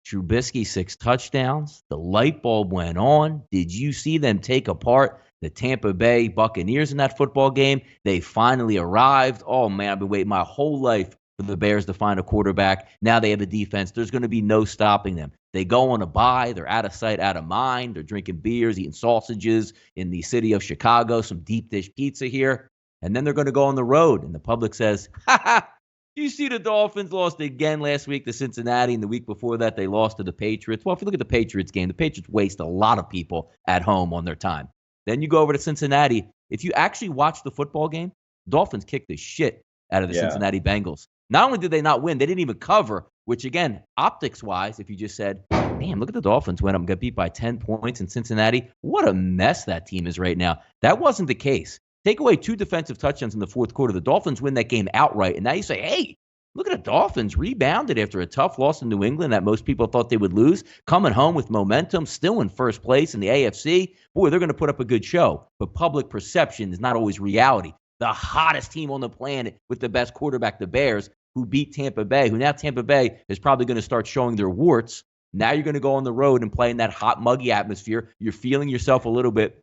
Trubisky 6 touchdowns. The light bulb went on. Did you see them take apart the Tampa Bay Buccaneers in that football game? They finally arrived. Oh man, I've been waiting my whole life for the Bears to find a quarterback. Now they have a defense. There's going to be no stopping them. They go on a bye. They're out of sight, out of mind. They're drinking beers, eating sausages in the city of Chicago, some deep dish pizza here. And then they're going to go on the road. And the public says, ha ha, you see the Dolphins lost again last week to Cincinnati. And the week before that, they lost to the Patriots. Well, if you look at the Patriots game, the Patriots waste a lot of people at home on their time. Then you go over to Cincinnati. If you actually watch the football game, Dolphins kicked the shit out of the Cincinnati Bengals. Not only did they not win, they didn't even cover, which again, optics-wise, if you just said, damn, look at the Dolphins went up and got beat by 10 points in Cincinnati. What a mess that team is right now. That wasn't the case. Take away 2 defensive touchdowns in the fourth quarter. The Dolphins win that game outright. And now you say, hey, look at the Dolphins rebounded after a tough loss in New England that most people thought they would lose. Coming home with momentum, still in first place in the AFC. Boy, they're going to put up a good show. But public perception is not always reality. The hottest team on the planet with the best quarterback, the Bears, who beat Tampa Bay, who now Tampa Bay is probably going to start showing their warts. Now you're going to go on the road and play in that hot, muggy atmosphere. You're feeling yourself a little bit.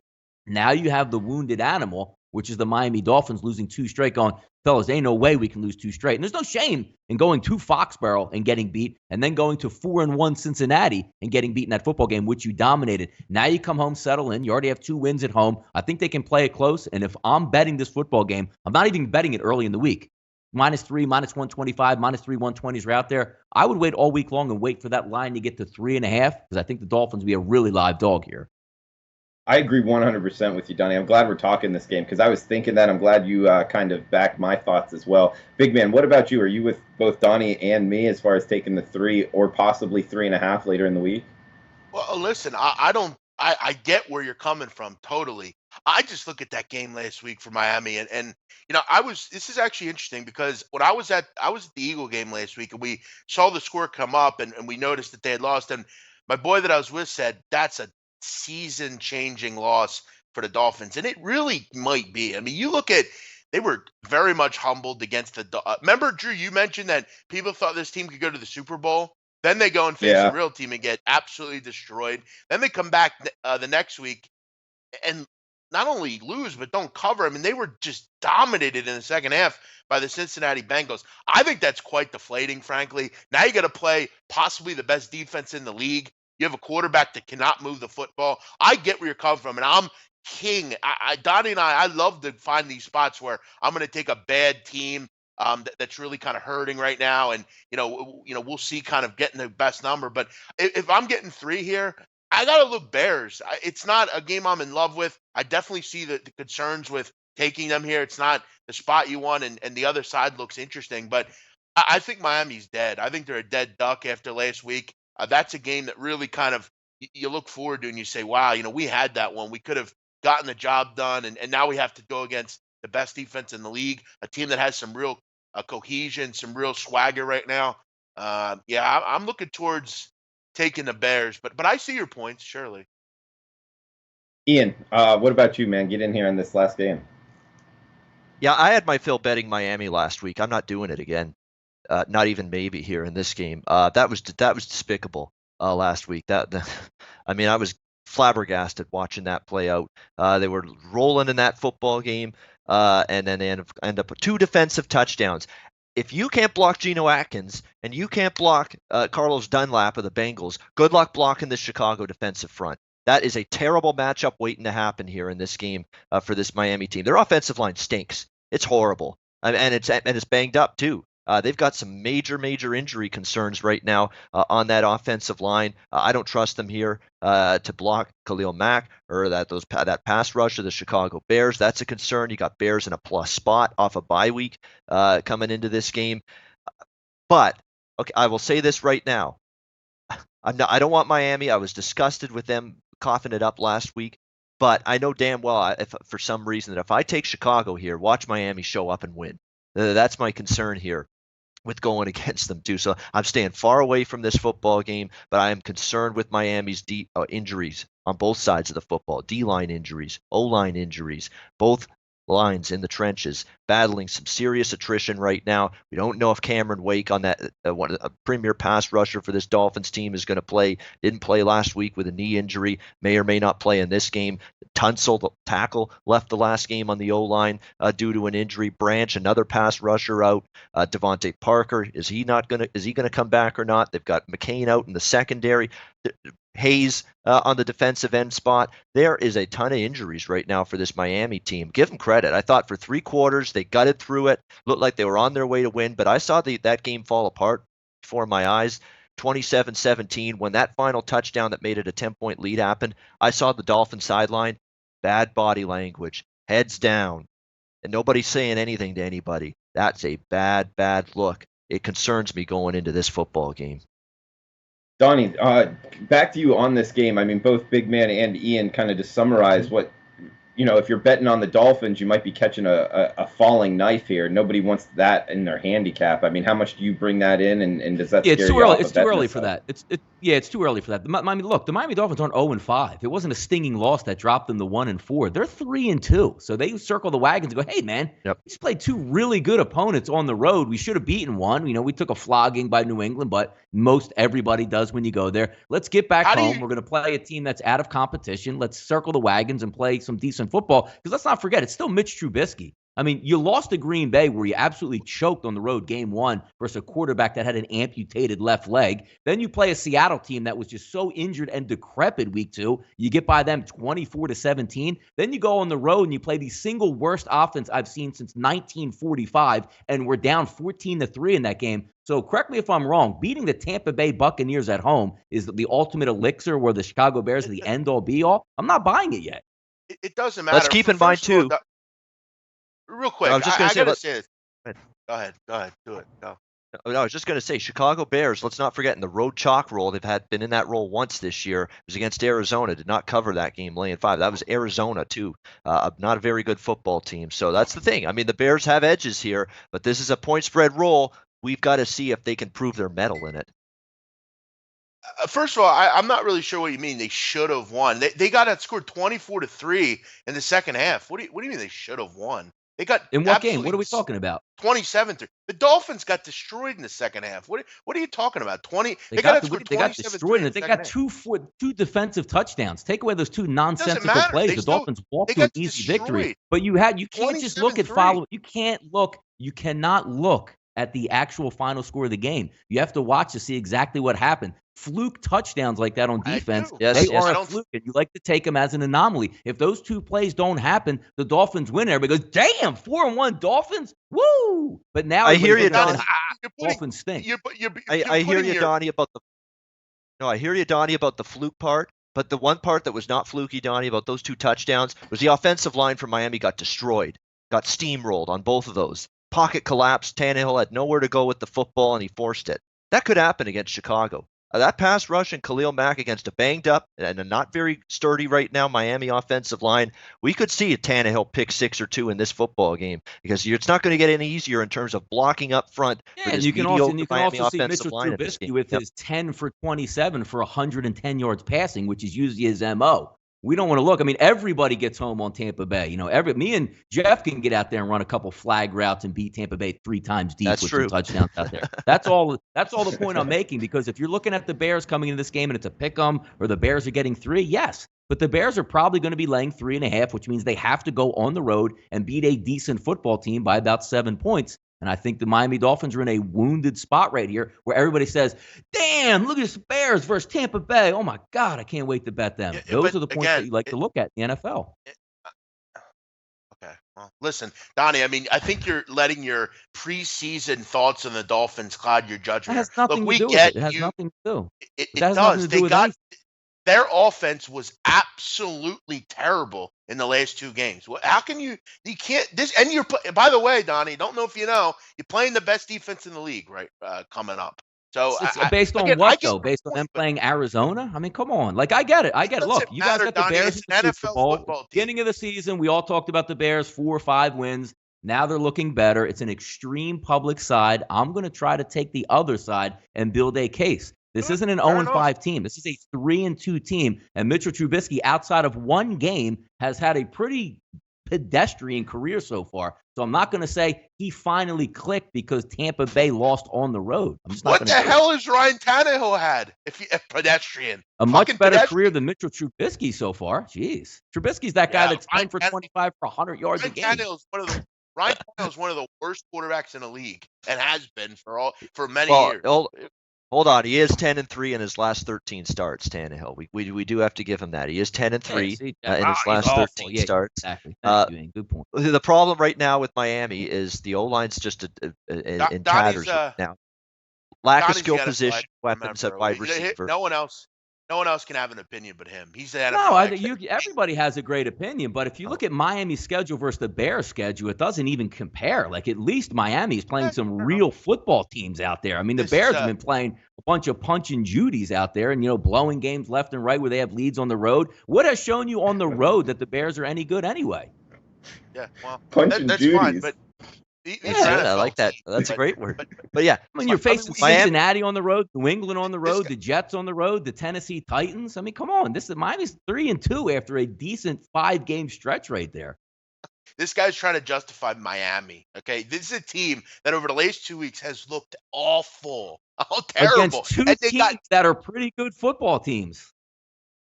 Now you have the wounded animal, which is the Miami Dolphins losing 2 straight, going, fellas, ain't no way we can lose 2 straight. And there's no shame in going to Foxborough and getting beat and then going to 4-1 Cincinnati and getting beat in that football game, which you dominated. Now you come home, settle in. You already have 2 wins at home. I think they can play it close. And if I'm betting this football game, I'm not even betting it early in the week. -3, -125, -3, 120s are out there. I would wait all week long and wait for that line to get to 3.5 because I think the Dolphins will be a really live dog here. I agree 100% with you, Donnie. I'm glad we're talking this game because I was thinking that. I'm glad you kind of backed my thoughts as well. Big man, what about you? Are you with both Donnie and me as far as taking the 3 or possibly 3.5 later in the week? Well, listen, I get where you're coming from totally. I just look at that game last week for Miami and this is actually interesting because when I was at the Eagle game last week and we saw the score come up and we noticed that they had lost, and my boy that I was with said that's a season changing loss for the Dolphins, and it really might be. I mean, you look at, they were very much humbled against remember, Drew, you mentioned that people thought this team could go to the Super Bowl. Then they go and face a real team and get absolutely destroyed. Then they come back the next week and not only lose, but don't cover. I mean, they were just dominated in the second half by the Cincinnati Bengals. I think that's quite deflating, frankly. Now you got to play possibly the best defense in the league. You have a quarterback that cannot move the football. I get where you're coming from, and I'm king. Donnie and I love to find these spots where I'm going to take a bad team that's really kind of hurting right now, and we'll see kind of getting the best number. But if I'm getting 3 here, I gotta look Bears. It's not a game I'm in love with. I definitely see the concerns with taking them here. It's not the spot you want, and the other side looks interesting. But I think Miami's dead. I think they're a dead duck after last week. That's a game that really kind of you look forward to and you say, wow, we had that one. We could have gotten the job done, and now we have to go against the best defense in the league, a team that has some real cohesion, some real swagger right now. I'm looking towards taking the Bears, but I see your points, surely. Ian, what about you, man? Get in here on this last game. Yeah, I had my fill betting Miami last week. I'm not doing it again. Not even maybe here in this game. That was despicable last week. I mean, I was flabbergasted watching that play out. They were rolling in that football game. and then they end up with 2 defensive touchdowns. If you can't block Geno Atkins and you can't block Carlos Dunlap of the Bengals, good luck blocking the Chicago defensive front. That is a terrible matchup waiting to happen here in this game for this Miami team. Their offensive line stinks. It's horrible, and it's banged up too. They've got some major injury concerns right now on that offensive line. I don't trust them here to block Khalil Mack or that pass rush of the Chicago Bears. That's a concern. You got Bears in a plus spot off a bye week coming into this game. But okay, I will say this right now. I don't want Miami. I was disgusted with them coughing it up last week. But I know damn well, if for some reason, that if I take Chicago here, watch Miami show up and win. That's my concern here with going against them too. So I'm staying far away from this football game, but I am concerned with Miami's injuries on both sides of the football. D-line injuries, O-line injuries, both lines in the trenches battling some serious attrition right now. We don't know if Cameron Wake on that a premier pass rusher for this Dolphins team is going to play. Didn't play last week with a knee injury, may or may not play in this game. Tunsil, the tackle, left the last game on the O-line due to an injury. Branch, another pass rusher, out. Devontae Parker, is he going to come back or not? They've got McCain out in the secondary. Hayes on the defensive end spot. There is a ton of injuries right now for this Miami team. Give them credit. I thought for 3 quarters they gutted through it. Looked like they were on their way to win, but I saw that game fall apart before my eyes. 27-17, when that final touchdown that made it a 10-point lead happened, I saw the Dolphin sideline. Bad body language, heads down, and nobody's saying anything to anybody. That's a bad look. It concerns me going into this football game. Donnie, back to you on this game. I mean, both Big Man and Ian kind of just summarize what, if you're betting on the Dolphins, you might be catching a falling knife here. Nobody wants that in their handicap. I mean, how much do you bring that in, and does that scare you off? It's too early for that. It's too early for that. The Miami Dolphins aren't 0-5. It wasn't a stinging loss that dropped them to 1-4. They're 3-2. So they circle the wagons and go, hey, man, we just played 2 really good opponents on the road. We should have beaten one. We took a flogging by New England, but most everybody does when you go there. Let's get back home. We're going to play a team that's out of competition. Let's circle the wagons and play some decent football. Because let's not forget, it's still Mitch Trubisky. I mean, you lost to Green Bay where you absolutely choked on the road game 1 versus a quarterback that had an amputated left leg. Then you play a Seattle team that was just so injured and decrepit week 2. You get by them 24-17. Then you go on the road and you play the single worst offense I've seen since 1945, and we're down 14-3 in that game. So correct me if I'm wrong, beating the Tampa Bay Buccaneers at home is the ultimate elixir where the Chicago Bears are the end-all be-all. I'm not buying it yet. It doesn't matter. Let's keep in mind, too. Real quick, I was just going to say this. Go ahead. Do it. Go. I was just going to say, Chicago Bears, let's not forget, in the road chalk roll, they've been in that role once this year. It was against Arizona. Did not cover that game, laying 5. That was Arizona, too. Not a very good football team. So that's the thing. I mean, the Bears have edges here, but this is a point spread roll. We've got to see if they can prove their mettle in it. First of all, I'm not really sure what you mean. They should have won. They got outscored 24-3 in the second half. What do you mean they should have won? They got in what game? What are we talking about? 27-3. The Dolphins got destroyed in the second half. What are you talking about? They got destroyed. They got two defensive touchdowns. Take away those 2 nonsensical plays. The Dolphins walked to an easy victory. But you can't just look at follow. You cannot look at the actual final score of the game. You have to watch to see exactly what happened. Fluke touchdowns like that on defense, they are a fluke, and you like to take them as an anomaly. If those 2 plays don't happen, the Dolphins win. Everybody goes, damn, 4-1 Dolphins, woo! But now I hear you, Donnie. Dolphins stink. I hear you, Donnie, about the fluke part. But the one part that was not fluky, Donnie, about those 2 touchdowns was the offensive line for Miami got destroyed, got steamrolled on both of those. Pocket collapsed. Tannehill had nowhere to go with the football, and he forced it. That could happen against Chicago. That pass rush and Khalil Mack against a banged up and a not very sturdy right now Miami offensive line, we could see a Tannehill pick 6 or 2 in this football game because it's not going to get any easier in terms of blocking up front. Yeah, and you can also see Mitchell Trubisky with his 10 for 27 for 110 yards passing, which is usually his MO. we don't want to look. I mean, everybody gets home on Tampa Bay. You know, me and Jeff can get out there and run a couple flag routes and beat Tampa Bay 3 times deep with some touchdowns out there. That's all the point I'm making, because if you're looking at the Bears coming into this game and it's a pick 'em or the Bears are getting 3, yes. But the Bears are probably going to be laying 3.5, which means they have to go on the road and beat a decent football team by about 7 points. And I think the Miami Dolphins are in a wounded spot right here where everybody says, damn, look at this Bears versus Tampa Bay. Oh, my God, I can't wait to bet them. Those are the points that you like to look at in the NFL. Okay. Well, listen, Donnie, I mean, I think you're letting your preseason thoughts on the Dolphins cloud your judgment. It has nothing to do with it. It has nothing to do. It does. Their offense was absolutely terrible in the last 2 games. How can you can't this? And by the way, Donnie, don't know if you know, you're playing the best defense in the league right coming up. So based on what though? Based on them playing Arizona? I mean, come on. Like, I get it. Look, you guys got the Bears in the Super Bowl. Beginning of the season, we all talked about the Bears 4 or 5 wins. Now they're looking better. It's an extreme public side. I'm going to try to take the other side and build a case. This isn't an 0-5 team. This is a 3-2 team. And Mitchell Trubisky, outside of 1 game, has had a pretty pedestrian career so far. So I'm not going to say he finally clicked because Tampa Bay lost on the road. I'm just not what the hell has Ryan Tannehill had if pedestrian? A much better career than Mitchell Trubisky so far. Jeez. Trubisky's that guy that's 10 for 25 for 100 yards a game. Ryan Tannehill's one of the worst quarterbacks in the league and has been for many years. Hold on, he is 10-3 in his last 13 starts. Tannehill, we do have to give him that. He is 10-3 in his last 13 starts. Exactly. Good point. The problem right now with Miami is the O-line's just in tatters now. Lack of skill position weapons at wide receiver. No one else can have an opinion but him. He's the NFL. Everybody has a great opinion, but if you look at Miami's schedule versus the Bears' schedule, it doesn't even compare. Like, at least Miami is playing some real football teams out there. I mean, the Bears have been playing a bunch of punch and Judies out there and, blowing games left and right where they have leads on the road. What has shown you on the road that the Bears are any good anyway? Yeah, well, punch and Judies. Fine, but I like that. That's a great word. But yeah, I mean, you're facing Cincinnati on the road, New England on the road, the Jets on the road, the Tennessee Titans. I mean, come on. Miami's 3-2 after a decent 5-game stretch right there. This guy's trying to justify Miami. Okay, this is a team that over the last 2 weeks has looked awful, terrible against 2 teams that are pretty good football teams.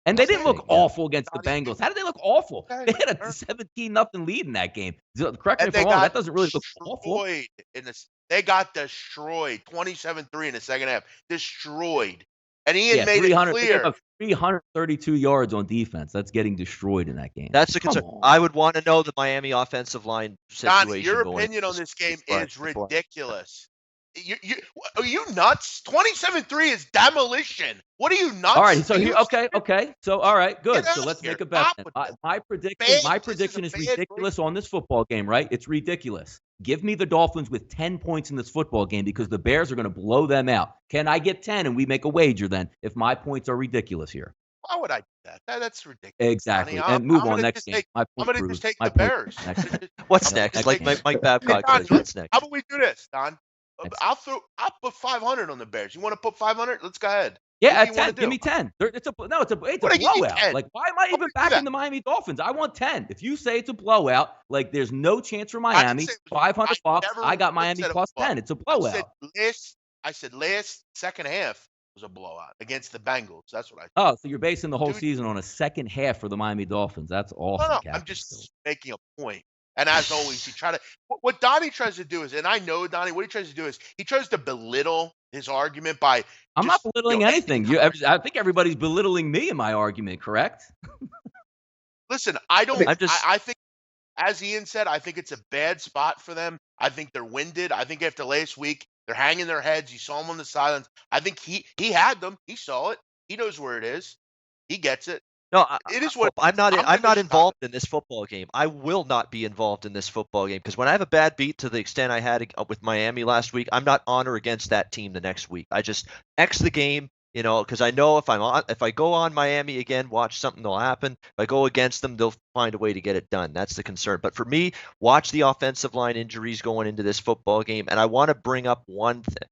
And they didn't look awful against the Bengals. How did they look awful? They had a 17-0 lead in that game. Correct me if I'm wrong. That doesn't really look awful. They got destroyed, 27-3 in the second half. Destroyed. And Ian made it clear. 332 yards on defense. That's getting destroyed in that game. That's the concern. I would want to know the Miami offensive line situation. Don, your opinion on this game is ridiculous. Are you nuts? 27-3 is demolition. What are you nuts? All right. So okay. So all right, good. So let's make a bet. My prediction is ridiculous on this football game, right? It's ridiculous. Give me the Dolphins with 10 points in this football game because the Bears are going to blow them out. Can I get 10 and we make a wager then if my points are ridiculous here? Why would I do that? That's ridiculous. Exactly. And move on next game. I'm going to just take the Bears. What's next? Like Mike Babcock says, what's next? How about we do this, Don? I'll put 500 on the Bears. You want to put 500? Let's go ahead. Yeah, at 10. Give me 10. It's a blowout. Like, why am I even backing the Miami Dolphins? I want 10. If you say it's a blowout, like there's no chance for Miami. $500. I got Miami plus 10. It's a blowout. I said last second half was a blowout against the Bengals. That's what I said. Oh, so you're basing the whole season on a second half for the Miami Dolphins. That's awesome. No, I'm just making a point. And as always, what Donnie tries to do is, and I know Donnie, what he tries to do is he tries to belittle his argument by. I'm not belittling anything. I think everybody's belittling me in my argument, correct? Listen, I think, as Ian said, I think it's a bad spot for them. I think they're winded. I think after last week, they're hanging their heads. You saw them on the sidelines. I think he had them. He saw it. He knows where it is. He gets it. No, I'm not involved in this football game. I will not be involved in this football game because when I have a bad beat to the extent I had with Miami last week, I'm not on or against that team the next week. I just X the game, because I know if I go on Miami again, watch something will happen. If I go against them, they'll find a way to get it done. That's the concern. But for me, watch the offensive line injuries going into this football game, and I want to bring up one thing.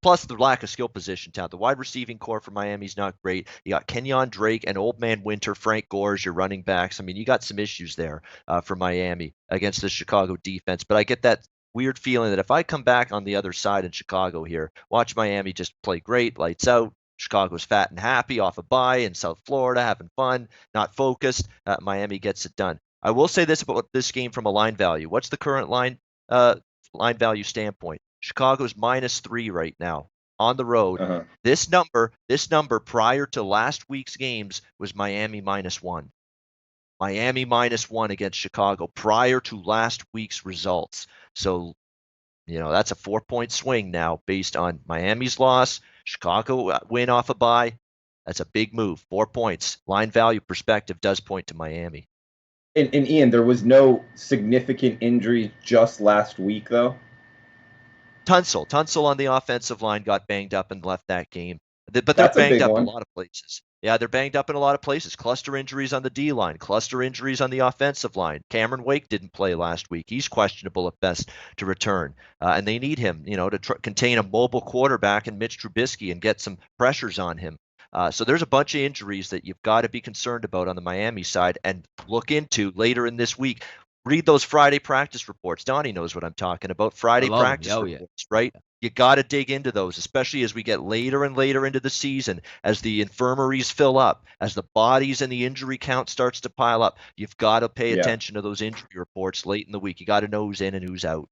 plus the lack of skill position talent. The wide receiving core for Miami's not great. You got Kenyon Drake and Old Man Winter, Frank Gore as your running backs. I mean, you got some issues there for Miami against the Chicago defense. But I get that weird feeling that if I come back on the other side in Chicago here, watch Miami just play great, lights out. Chicago's fat and happy off a bye in South Florida, having fun, not focused. Miami gets it done. I will say this about this game from a line value. What's the current line value standpoint? Chicago's -3 right now on the road. Uh-huh. This number prior to last week's games was Miami -1. Miami -1 against Chicago prior to last week's results. So, that's a 4-point swing now based on Miami's loss, Chicago win off a bye. That's a big move. 4 points. Line value perspective does point to Miami. And Ian, there was no significant injury just last week, though. Tunsil on the offensive line got banged up and left that game. But they're banged up in a lot of places. Yeah, they're banged up in a lot of places. Cluster injuries on the D line, cluster injuries on the offensive line. Cameron Wake didn't play last week. He's questionable at best to return. And they need him, to contain a mobile quarterback in Mitch Trubisky and get some pressures on him. So there's a bunch of injuries that you've got to be concerned about on the Miami side and look into later in this week. Read those Friday practice reports. Donnie knows what I'm talking about. Friday practice reports, right? You got to dig into those, especially as we get later and later into the season, as the infirmaries fill up, as the bodies and the injury count starts to pile up. You've got to pay attention to those injury reports late in the week. You got to know who's in and who's out.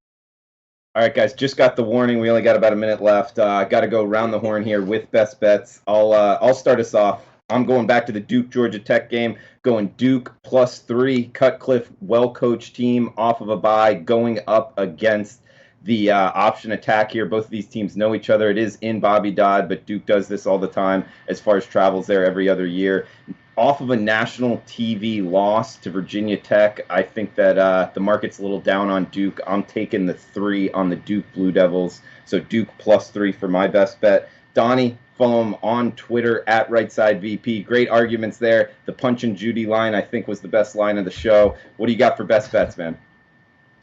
All right, guys, just got the warning. We only got about a minute left. Got to go round the horn here with best bets. I'll start us off. I'm going back to the Duke-Georgia Tech game, going Duke +3, Cutcliffe, well-coached team off of a bye, going up against the option attack here. Both of these teams know each other. It is in Bobby Dodd, but Duke does this all the time as far as travels there every other year. Off of a national TV loss to Virginia Tech, I think that the market's a little down on Duke. I'm taking the 3 on the Duke Blue Devils, so Duke +3 for my best bet. Donnie, follow him on Twitter at RightSideVP. Great arguments there. The Punch and Judy line, I think, was the best line of the show. What do you got for best bets, man?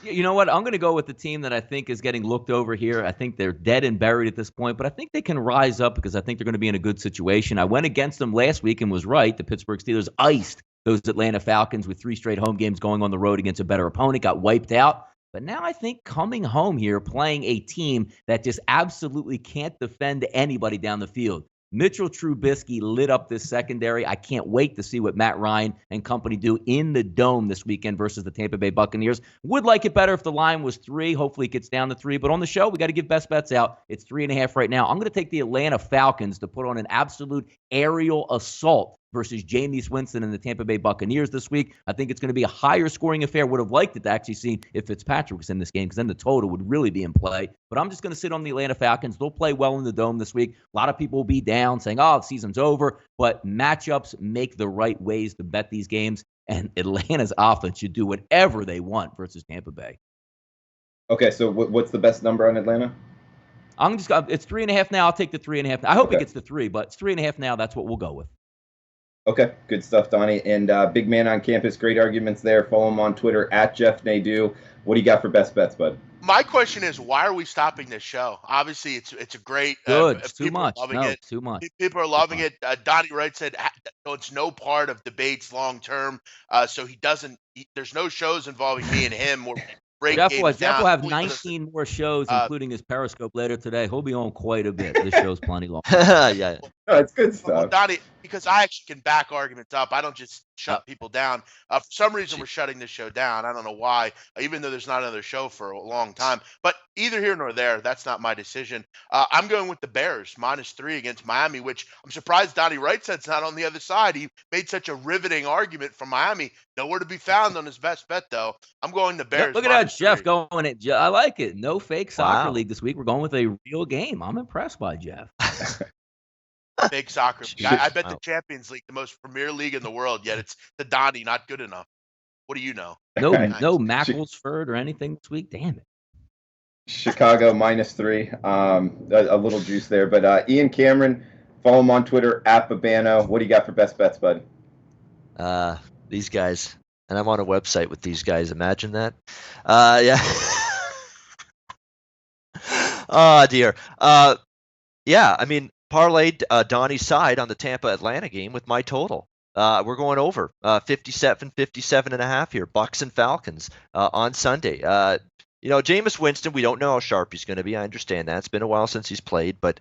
You know what? I'm going to go with the team that I think is getting looked over here. I think they're dead and buried at this point, but I think they can rise up because I think they're going to be in a good situation. I went against them last week and was right. The Pittsburgh Steelers iced those Atlanta Falcons with 3 straight home games going on the road against a better opponent, got wiped out. But now I think coming home here, playing a team that just absolutely can't defend anybody down the field. Mitchell Trubisky lit up this secondary. I can't wait to see what Matt Ryan and company do in the Dome this weekend versus the Tampa Bay Buccaneers. Would like it better if the line was 3. Hopefully it gets down to 3. But on the show, we got to give best bets out. It's 3.5 right now. I'm going to take the Atlanta Falcons to put on an absolute aerial assault versus Jameis Winston and the Tampa Bay Buccaneers this week. I think it's going to be a higher scoring affair. Would have liked it to actually see if Fitzpatrick was in this game because then the total would really be in play. But I'm just going to sit on the Atlanta Falcons. They'll play well in the Dome this week. A lot of people will be down saying, the season's over. But matchups make the right ways to bet these games. And Atlanta's offense should do whatever they want versus Tampa Bay. Okay, so what's the best number on Atlanta? It's 3.5 now. I'll take the 3.5. I hope it gets to 3, but it's 3.5 now. That's what we'll go with. Okay, good stuff, Donnie. And big man on campus, great arguments there. Follow him on Twitter at Jeff Nadeau. What do you got for best bets, bud? My question is, why are we stopping this show? Obviously, it's a great. Good. It's too much. Too much. People are loving it. Donnie Wright said it's no part of debates long term. So he doesn't. There's no shows involving me and him. Jeff will have 19 more shows, including his Periscope later today. He'll be on quite a bit. This show's plenty long. Yeah. No, it's good stuff. Well, Donnie, because I actually can back arguments up. I don't just shut people down. For some reason, we're shutting this show down. I don't know why, even though there's not another show for a long time. But either here nor there, that's not my decision. I'm going with the Bears, -3 against Miami, which I'm surprised Donnie Wright said it's not on the other side. He made such a riveting argument for Miami. Nowhere to be found on his best bet, though. I'm going the Bears. Look at that, Jeff going it. I like it. No fake soccer league this week. We're going with a real game. I'm impressed by Jeff. Big soccer. I bet the Champions League, the most premier league in the world, yet it's the Donnie not good enough. What do you know? No Macclesford or anything this week. Damn it. Chicago -3. A little juice there. But Ian Cameron, follow him on Twitter at Babano. What do you got for best bets, bud? These guys. And I'm on a website with these guys. Imagine that. Yeah. Oh, dear. Yeah, I mean, parlayed Donnie's side on the Tampa-Atlanta game with my total. We're going over 57 and a half here. Bucks and Falcons on Sunday. Jameis Winston, we don't know how sharp he's going to be. I understand that. It's been a while since he's played. But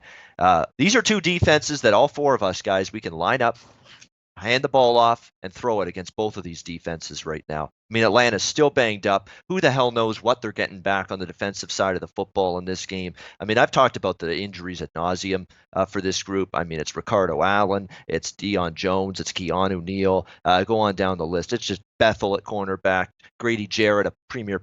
these are two defenses that all four of us guys, we can line up, hand the ball off, and throw it against both of these defenses right now. I mean, Atlanta's still banged up. Who the hell knows what they're getting back on the defensive side of the football in this game? I mean, I've talked about the injuries ad nauseum for this group. I mean, it's Ricardo Allen, it's Deion Jones, it's Keanu Neal. Go on down the list. It's just Bethel at cornerback, Grady Jarrett, a premier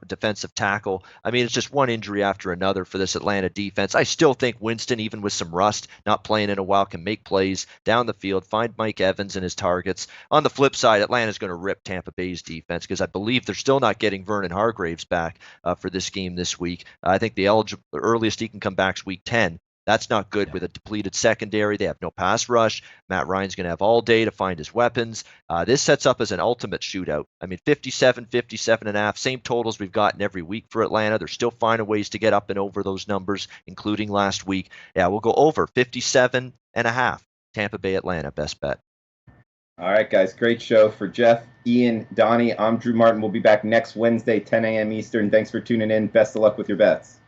defensive tackle. I mean, it's just one injury after another for this Atlanta defense. I still think Winston, even with some rust, not playing in a while, can make plays down the field, find Mike Evans and his targets. On the flip side, Atlanta's going to rip Tampa Bay's defense because I believe they're still not getting Vernon Hargraves back for this game this week. I think the earliest he can come back is week 10. That's not good with a depleted secondary. They have no pass rush. Matt Ryan's going to have all day to find his weapons. This sets up as an ultimate shootout. I mean, 57 and a half, same totals we've gotten every week for Atlanta. They're still finding ways to get up and over those numbers, including last week. Yeah, we'll go over 57 and a half. Tampa Bay, Atlanta, best bet. All right, guys, great show. For Jeff, Ian, Donnie, I'm Drew Martin. We'll be back next Wednesday, 10 a.m. Eastern. Thanks for tuning in. Best of luck with your bets.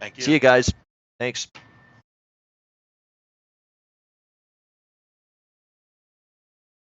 Thank you. See you guys. Thanks.